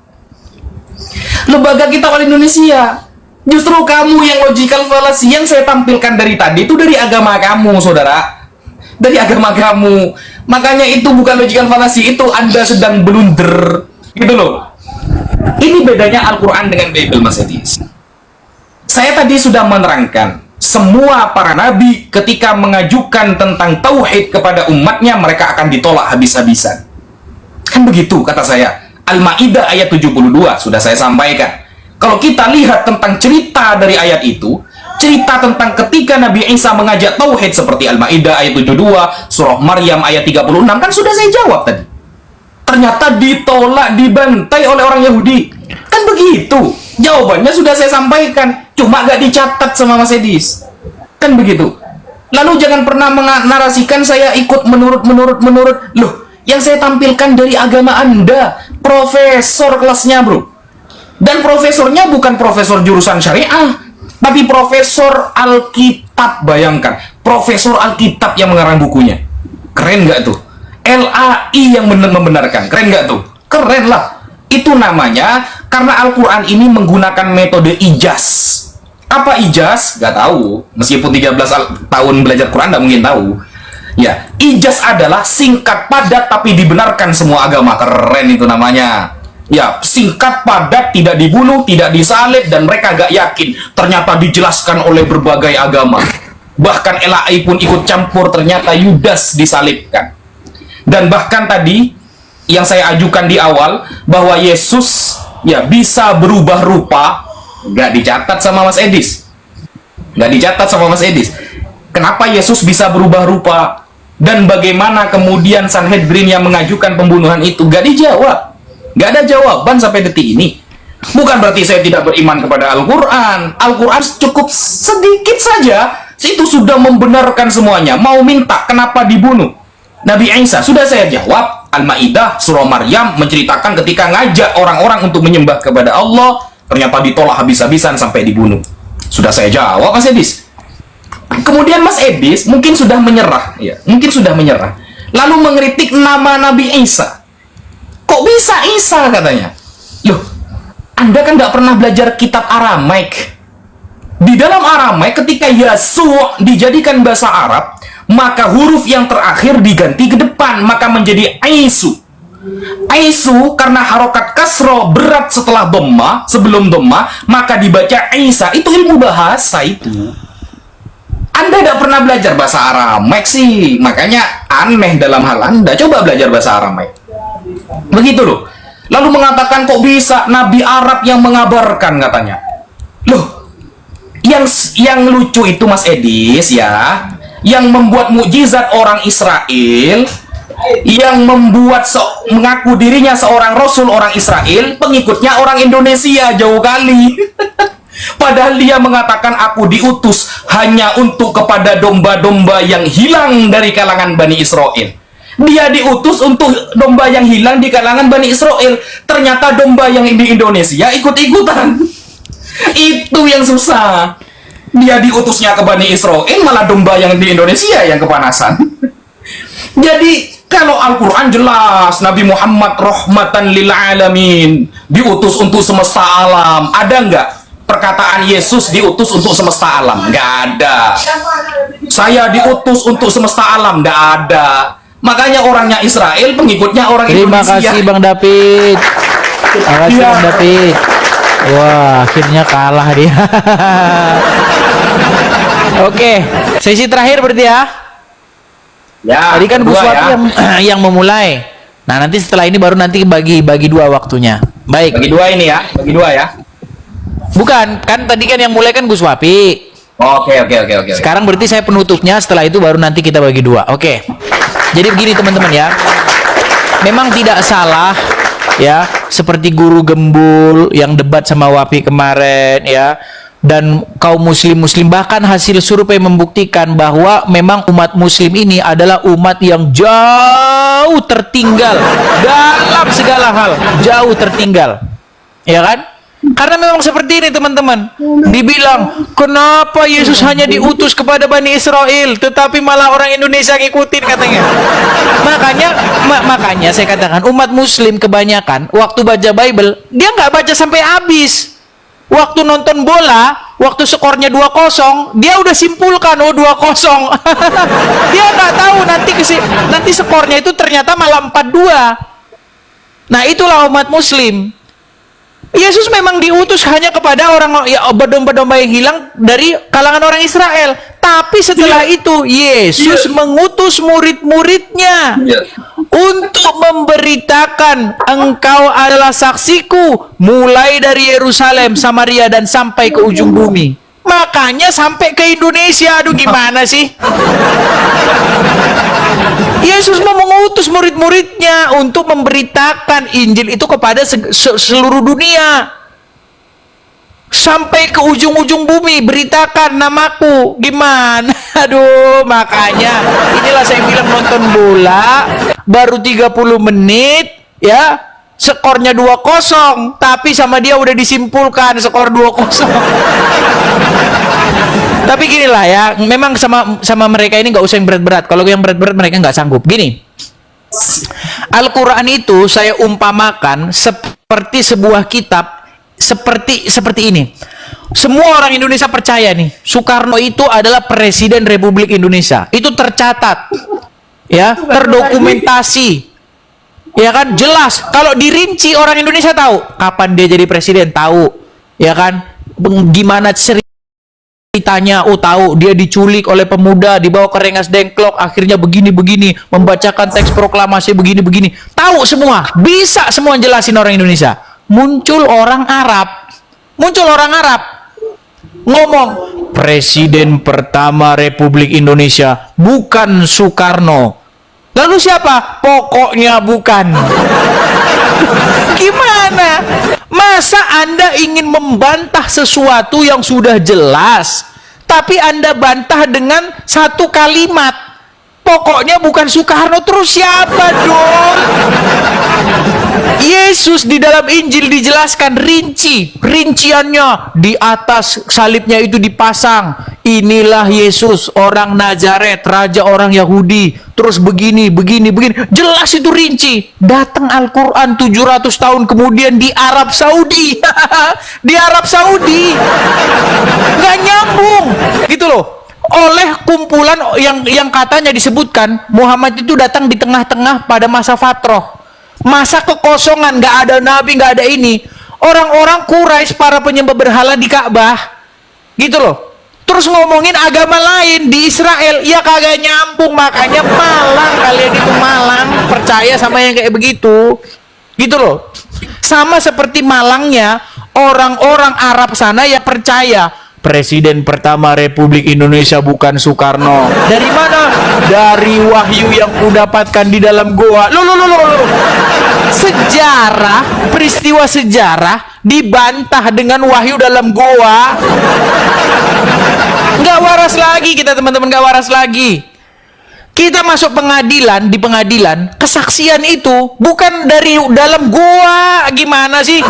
Lembaga Kitab Indonesia. Justru kamu yang logical fallacy yang saya tampilkan dari tadi itu dari agama kamu, saudara. Dari agama kamu. Makanya itu bukan logical fallacy, itu Anda sedang blunder. Gitu loh. Ini bedanya Al-Quran dengan Bible, Mas Edis. Saya tadi sudah menerangkan, semua para nabi ketika mengajukan tentang tauhid kepada umatnya, mereka akan ditolak habis-habisan. Kan begitu kata saya. Al-Ma'idah ayat 72 sudah saya sampaikan. Kalau kita lihat tentang cerita dari ayat itu, cerita tentang ketika Nabi Isa mengajak tauhid seperti Al-Ma'idah ayat 72, surah Maryam ayat 36, kan sudah saya jawab tadi. Ternyata ditolak, dibantai oleh orang Yahudi. Kan begitu. Jawabannya sudah saya sampaikan, cuma gak dicatat sama Mas Edis. Kan begitu. Lalu jangan pernah menarasikan saya ikut menurut. Loh, yang saya tampilkan dari agama Anda, profesor kelasnya, bro. Dan profesornya bukan profesor jurusan syariah, tapi profesor Alkitab. Bayangkan, profesor Alkitab yang mengarang bukunya. Keren nggak tuh? LAI yang membenarkan. Keren nggak tuh? Keren lah. Itu namanya karena Al-Quran ini menggunakan metode ijaz. Apa ijaz? Nggak tahu. Meskipun 13 tahun belajar Quran, nggak mungkin tahu. Ya, ijaz adalah singkat padat tapi dibenarkan semua agama. Keren itu namanya. Ya, singkat padat, tidak dibunuh, tidak disalib, dan mereka gak yakin. Ternyata dijelaskan oleh berbagai agama. Bahkan LAI pun ikut campur, ternyata Yudas disalibkan. Dan bahkan tadi yang saya ajukan di awal bahwa Yesus ya bisa berubah rupa, gak dicatat sama Mas Edis. Gak dicatat sama Mas Edis. Kenapa Yesus bisa berubah rupa? Dan bagaimana kemudian Sanhedrin yang mengajukan pembunuhan itu? Gak dijawab. Gak ada jawaban sampai detik ini. Bukan berarti saya tidak beriman kepada Al-Quran. Al-Quran cukup sedikit saja, itu sudah membenarkan semuanya. Mau minta kenapa dibunuh Nabi Isa, sudah saya jawab. Al-Ma'idah, surah Maryam menceritakan ketika ngajak orang-orang untuk menyembah kepada Allah, ternyata ditolak habis-habisan sampai dibunuh. Sudah saya jawab, Mas Edis. Kemudian Mas Edis mungkin sudah menyerah, ya, mungkin sudah menyerah. Lalu mengkritik nama Nabi Isa. Kok bisa Isa katanya? Loh, Anda kan nggak pernah belajar kitab Aramaik. Di dalam Aramaik ketika Yasu'a dijadikan bahasa Arab, maka huruf yang terakhir diganti ke depan, maka menjadi Aisu. Aisu karena harokat kasro berat setelah dhamma, sebelum dhamma, maka dibaca Isa. Itu ilmu bahasa itu. Anda tidak pernah belajar bahasa Aramaik sih, makanya aneh dalam hal Anda. Coba belajar bahasa Aramaik. Begitu loh. Lalu mengatakan kok bisa Nabi Arab yang mengabarkan katanya. Loh, yang lucu itu Mas Edis ya, yang membuat mukjizat orang Israel, yang membuat mengaku dirinya seorang rasul orang Israel, pengikutnya orang Indonesia jauh kali. Padahal dia mengatakan aku diutus hanya untuk kepada domba-domba yang hilang dari kalangan Bani Israel. Dia diutus untuk domba yang hilang di kalangan Bani Israel. Ternyata domba yang di Indonesia ikut-ikutan. Itu yang susah. Dia diutusnya ke Bani Israel, malah domba yang di Indonesia yang kepanasan. Jadi kalau Al-Quran jelas Nabi Muhammad rahmatan lil alamin, diutus untuk semesta alam. Ada nggak perkataan Yesus diutus untuk semesta alam? Nggak ada. Saya diutus untuk semesta alam? Nggak ada. Makanya orangnya Israel, pengikutnya orang Indonesia. Terima kasih Bang David. Terima kasih Bang David. Wah, akhirnya kalah dia. Oke, sesi terakhir berarti ya. Ya, Tadi kan Gus kedua Wapi ya. yang memulai. Nah, nanti setelah ini baru nanti bagi dua waktunya. Baik. Bagi dua ini ya, bagi dua ya. Bukan, kan tadi kan yang mulai kan Gus Wapi. Oke. Sekarang berarti saya penutupnya, setelah itu baru nanti kita bagi dua. Oke. Jadi begini teman-teman ya. Memang tidak salah ya, seperti guru Gembul yang debat sama Wapi kemarin ya. Dan kaum muslim bahkan hasil survei membuktikan bahwa memang umat muslim ini adalah umat yang jauh tertinggal dalam segala hal, jauh tertinggal. Ya kan? Karena memang seperti ini teman-teman. Dibilang, kenapa Yesus hanya diutus kepada Bani Israel, tetapi malah orang Indonesia ngikutin katanya. Makanya saya katakan, umat muslim kebanyakan waktu baca Bible, dia nggak baca sampai habis. Waktu nonton bola, waktu skornya 2-0, dia udah simpulkan, oh 2-0. Dia nggak tahu nanti skornya itu ternyata malah 4-2. Nah, itulah umat muslim. Yesus memang diutus hanya kepada orang ya, domba-domba yang hilang dari kalangan orang Israel. Tapi setelah itu Yesus mengutus murid-muridnya untuk memberitakan, engkau adalah saksiku mulai dari Yerusalem, Samaria dan sampai ke ujung bumi. Makanya sampai ke Indonesia. Aduh, gimana sih? Yesus mau mengutus murid-muridnya untuk memberitakan Injil itu kepada seluruh dunia. Sampai ke ujung-ujung bumi, beritakan namaku. Gimana? Aduh, makanya inilah saya bilang nonton bola baru 30 menit ya, skornya 2-0, tapi sama dia udah disimpulkan skor 2-0. Tapi ginilah ya, memang sama mereka ini nggak usah yang berat-berat. Kalau yang berat-berat mereka nggak sanggup. Gini, Al-Quran itu saya umpamakan seperti sebuah kitab, seperti ini. Semua orang Indonesia percaya nih, Soekarno itu adalah Presiden Republik Indonesia. Itu tercatat, ya, terdokumentasi, ya kan, jelas. Kalau dirinci orang Indonesia tahu kapan dia jadi presiden, tahu, ya kan, gimana ceritanya, oh tahu, dia diculik oleh pemuda, dibawa ke Rengas Dengklok, akhirnya begini-begini, membacakan teks proklamasi begini-begini, tahu semua, bisa semua jelasin orang Indonesia. Muncul orang Arab ngomong, Presiden pertama Republik Indonesia bukan Soekarno. Lalu siapa? Pokoknya bukan. Gimana? Masa Anda ingin membantah sesuatu yang sudah jelas, tapi Anda bantah dengan satu kalimat, pokoknya bukan Soekarno, terus siapa dong? Yesus di dalam Injil dijelaskan rinciannya, di atas salibnya itu dipasang, inilah Yesus orang Nazaret, raja orang Yahudi, terus begini, jelas itu rinci. Datang Al-Quran 700 tahun kemudian di Arab Saudi. Di Arab Saudi nggak nyambung gitu loh, oleh kumpulan yang katanya disebutkan Muhammad itu datang di tengah-tengah pada masa fatroh, masa kekosongan, nggak ada nabi, nggak ada ini. Orang-orang Quraisy, para penyembah berhala di Ka'bah gitu loh, terus ngomongin agama lain di Israel, ya kagak nyambung. Makanya malang, kalian itu malang percaya sama yang kayak begitu gitu loh. Sama seperti malangnya orang-orang Arab sana yang percaya Presiden pertama Republik Indonesia bukan Soekarno. Dari mana? Dari wahyu yang kudapatkan di dalam goa. Loh. Sejarah, peristiwa sejarah dibantah dengan wahyu dalam goa. Nggak waras lagi kita, teman-teman, nggak waras lagi. Kita masuk pengadilan, di pengadilan, kesaksian itu bukan dari dalam goa. Gimana sih?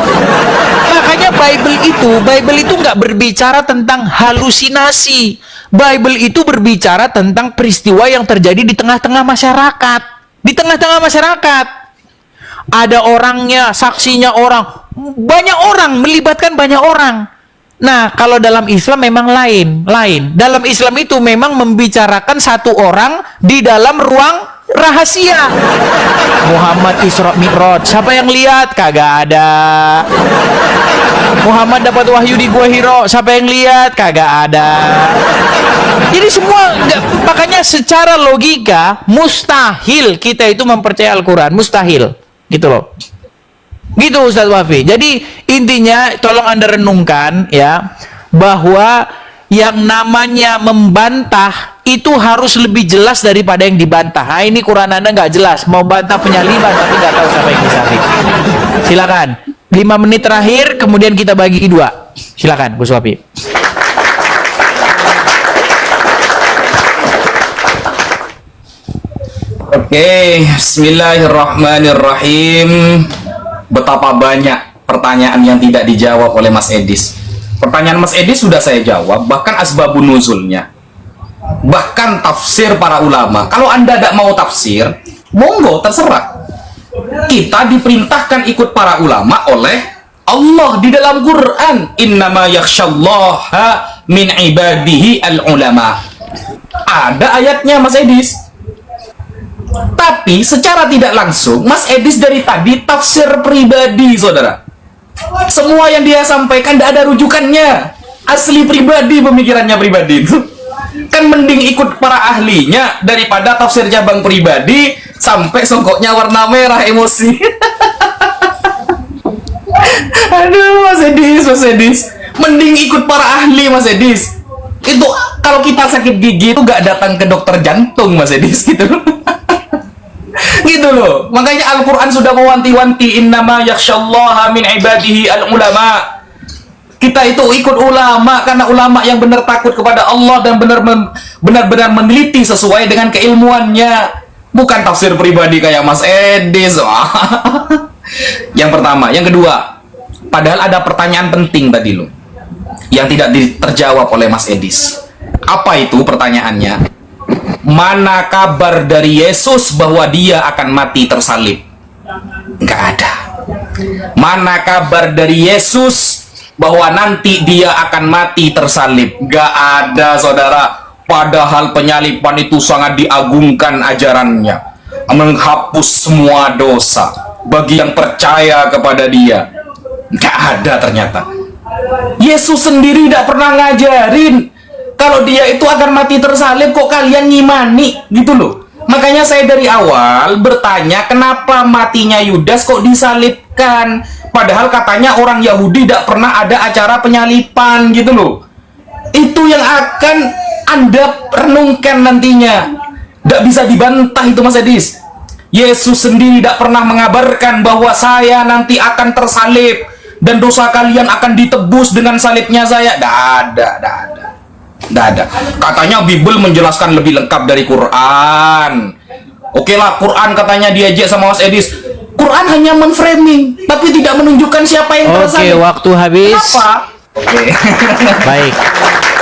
Makanya Bible itu nggak berbicara tentang halusinasi. Bible itu berbicara tentang peristiwa yang terjadi di tengah-tengah masyarakat. Di tengah-tengah masyarakat. Ada orangnya, saksinya orang. Banyak orang, melibatkan banyak orang. Nah, kalau dalam Islam memang lain. Dalam Islam itu memang membicarakan satu orang di dalam ruang rahasia. Muhammad Isra Mi'raj, siapa yang lihat? Kagak ada. Muhammad dapat wahyu di Gua Hiro, siapa yang lihat? Kagak ada. Jadi semua makanya secara logika mustahil kita itu mempercayai Al-Quran, mustahil, gitu loh. Gitu Ustaz Wafi. Jadi intinya tolong Anda renungkan ya, bahwa yang namanya membantah itu harus lebih jelas daripada yang dibantah. Nah, ini Quran Anda nggak jelas, mau bantah penyaliban tapi nggak tahu siapa yang disalib. Silakan 5 menit terakhir, kemudian kita bagi 2. Silakan Bu Wafi. Oke, bismillahirrahmanirrahim. Betapa banyak pertanyaan yang tidak dijawab oleh Mas Edis. Pertanyaan Mas Edis sudah saya jawab, bahkan asbabun nuzulnya, bahkan tafsir para ulama. Kalau Anda tidak mau tafsir, monggo, terserah. Kita diperintahkan ikut para ulama oleh Allah di dalam Quran. Innama yakhsyallaha min ibadihi al-ulama. Ada ayatnya Mas Edis. Tapi secara tidak langsung Mas Edis dari tadi tafsir pribadi, saudara. Semua yang dia sampaikan tidak ada rujukannya, asli pribadi, pemikirannya pribadi itu. Kan mending ikut para ahlinya daripada tafsir cabang pribadi sampai songkoknya warna merah emosi. Aduh Mas Edis, mending ikut para ahli Mas Edis. Itu kalau kita sakit gigi itu gak datang ke dokter jantung Mas Edis gitu. Gitu loh. Makanya Al-Quran sudah mewanti-wanti, innama yakhsyallaha min ibadihi al-ulama. Kita itu ikut ulama karena ulama yang benar takut kepada Allah dan benar-benar meneliti sesuai dengan keilmuannya, bukan tafsir pribadi kayak Mas Edis. Yang pertama. Yang kedua, padahal ada pertanyaan penting tadi loh yang tidak terjawab oleh Mas Edis. Apa itu pertanyaannya? Mana kabar dari Yesus bahwa dia akan mati tersalib? Nggak ada. Mana kabar dari Yesus bahwa nanti dia akan mati tersalib? Nggak ada, saudara. Padahal penyaliban itu sangat diagungkan ajarannya, menghapus semua dosa bagi yang percaya kepada dia. Nggak ada ternyata. Yesus sendiri tidak pernah ngajarin kalau dia itu akan mati tersalib, kok kalian ngimani gitu loh. Makanya saya dari awal bertanya, kenapa matinya Yudas kok disalibkan? Padahal katanya orang Yahudi tidak pernah ada acara penyalipan gitu loh. Itu yang akan Anda renungkan nantinya. Tidak bisa dibantah itu Mas Edis. Yesus sendiri tidak pernah mengabarkan bahwa saya nanti akan tersalib dan dosa kalian akan ditebus dengan salibnya saya. Tidak ada. Tidak ada. Katanya Bible menjelaskan lebih lengkap dari Quran. Oke lah, Quran katanya diajak sama Mas Edis. Quran hanya menframing, tapi tidak menunjukkan siapa yang tersalib. Oke, waktu habis. Kenapa? Oke. Baik.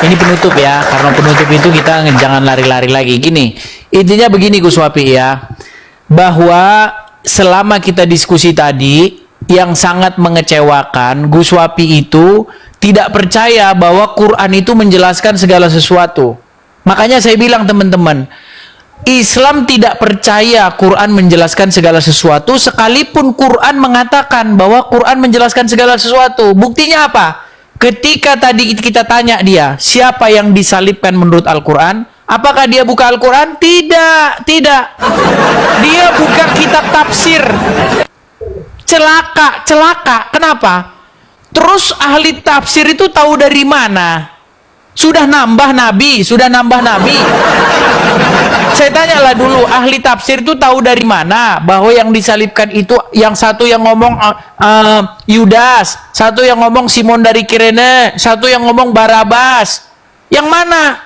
Ini penutup ya. Karena penutup itu kita jangan lari-lari lagi. Gini, intinya begini Gus Wapi ya. Bahwa selama kita diskusi tadi, yang sangat mengecewakan, Gus Wapi itu tidak percaya bahwa Quran itu menjelaskan segala sesuatu. Makanya saya bilang teman-teman, Islam tidak percaya Quran menjelaskan segala sesuatu, sekalipun Quran mengatakan bahwa Quran menjelaskan segala sesuatu. Buktinya apa? Ketika tadi kita tanya dia, siapa yang disalibkan menurut Al-Quran? Apakah dia buka Al-Quran? Tidak. Dia buka kitab tafsir. Celaka. Kenapa? Terus ahli tafsir itu tahu dari mana? Sudah nambah nabi. Saya tanyalah dulu, ahli tafsir itu tahu dari mana bahwa yang disalibkan itu, yang satu yang ngomong Yudas, satu yang ngomong Simon dari Kirene, satu yang ngomong Barabas. Yang mana?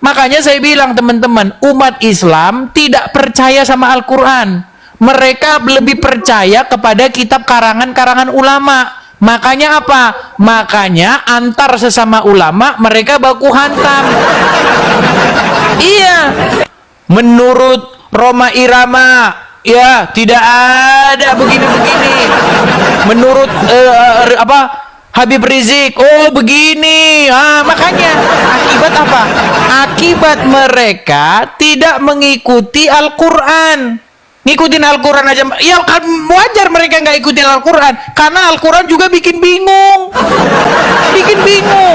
Makanya saya bilang teman-teman, umat Islam tidak percaya sama Al-Quran. Mereka lebih percaya kepada kitab karangan-karangan ulama. Makanya apa? Makanya antar sesama ulama mereka baku hantam. Iya. Menurut Roma Irama, ya tidak ada begini-begini. Menurut Habib Rizik, oh begini. Makanya akibat apa? Akibat mereka tidak mengikuti Al-Quran. Ngikutin Al-Quran aja, ya kan wajar mereka nggak ikutin Al-Quran, karena Al-Quran juga bikin bingung. Bikin bingung.